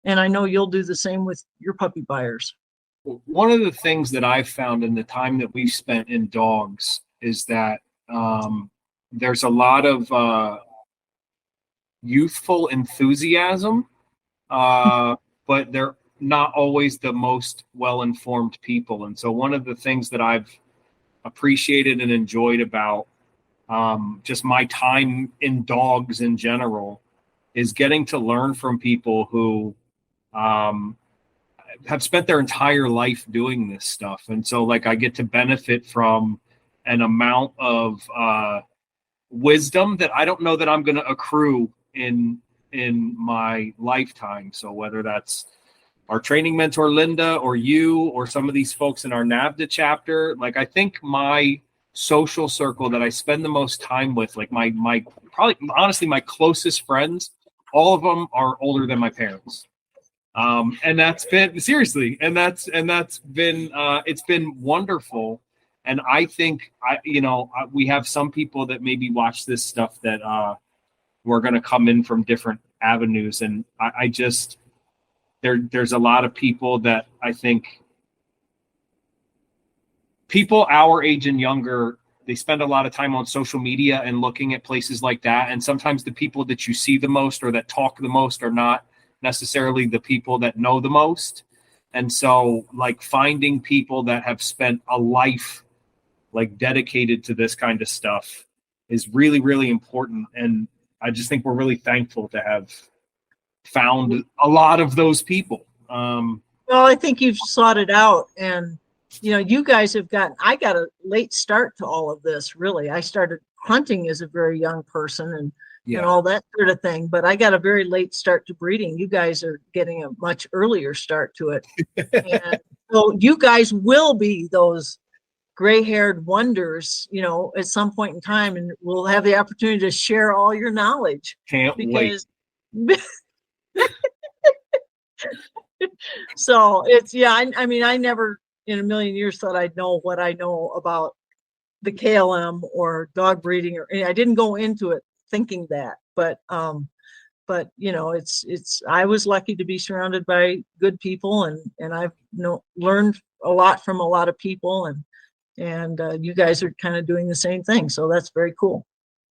I know you'll do the same with your puppy buyers. One of the things that I've found in the time that we've spent in dogs is that there's a lot of youthful enthusiasm, but they're not always the most well-informed people. And so one of the things that I've appreciated and enjoyed about just my time in dogs in general is getting to learn from people who have spent their entire life doing this stuff. And so I get to benefit from an amount of wisdom that I don't know that I'm going to accrue in my lifetime. So whether that's our training mentor, Linda, or you, or some of these folks in our NAVDA chapter, I think my social circle that I spend the most time with, my probably honestly, my closest friends, all of them are older than my parents. And that's been seriously, and that's been it's been wonderful. And I think we have some people that maybe watch this stuff that we're going to come in from different avenues, and I just there's a lot of people that I think people our age and younger, they spend a lot of time on social media and looking at places like that, and sometimes the people that you see the most or that talk the most are not necessarily the people that know the most. And so finding people that have spent a life dedicated to this kind of stuff is really, really important. And I just think we're really thankful to have found a lot of those people. Well, I think you've sought it out, and you guys have I got a late start to all of this. Really, I started hunting as a very young person and all that sort of thing, but I got a very late start to breeding. You guys are getting a much earlier start to it. And so you guys will be those gray-haired wonders, at some point in time, and we'll have the opportunity to share all your knowledge. Can't wait. So it's I mean, I never in a million years thought I'd know what I know about the KLM or dog breeding, or I didn't go into it thinking that, but it's I was lucky to be surrounded by good people, and I've learned a lot from a lot of people, and you guys are kind of doing the same thing, so that's very cool.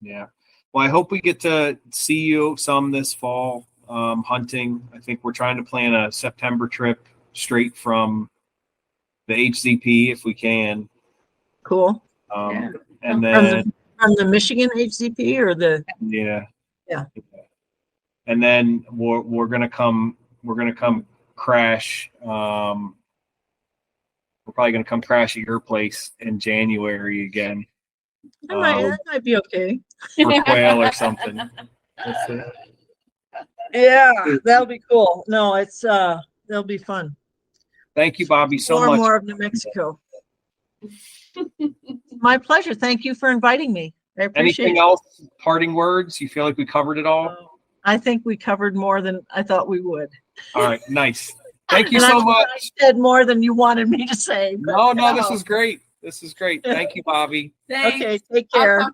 Yeah, well, I hope we get to see you some this fall. hunting. I think we're trying to plan a September trip straight from the HZP if we can. Cool. And From then from the Michigan HCP or the, yeah. Yeah. And then we're gonna come crash. We're probably gonna come crash at your place in January again that might be okay. for quail or something. Yeah, that'll be cool. No, it's that'll be fun. Thank you, Bobby, so More and much. more of New Mexico. My pleasure. Thank you for inviting me. I appreciate Anything it. else? Parting words? You feel like we covered it all? I think we covered more than I thought we would. All right, nice. Thank you And so I much. said more than you wanted me to say. But No, this is great. This is great. Thank you, Bobby. Thanks. okay, take I'll care. talk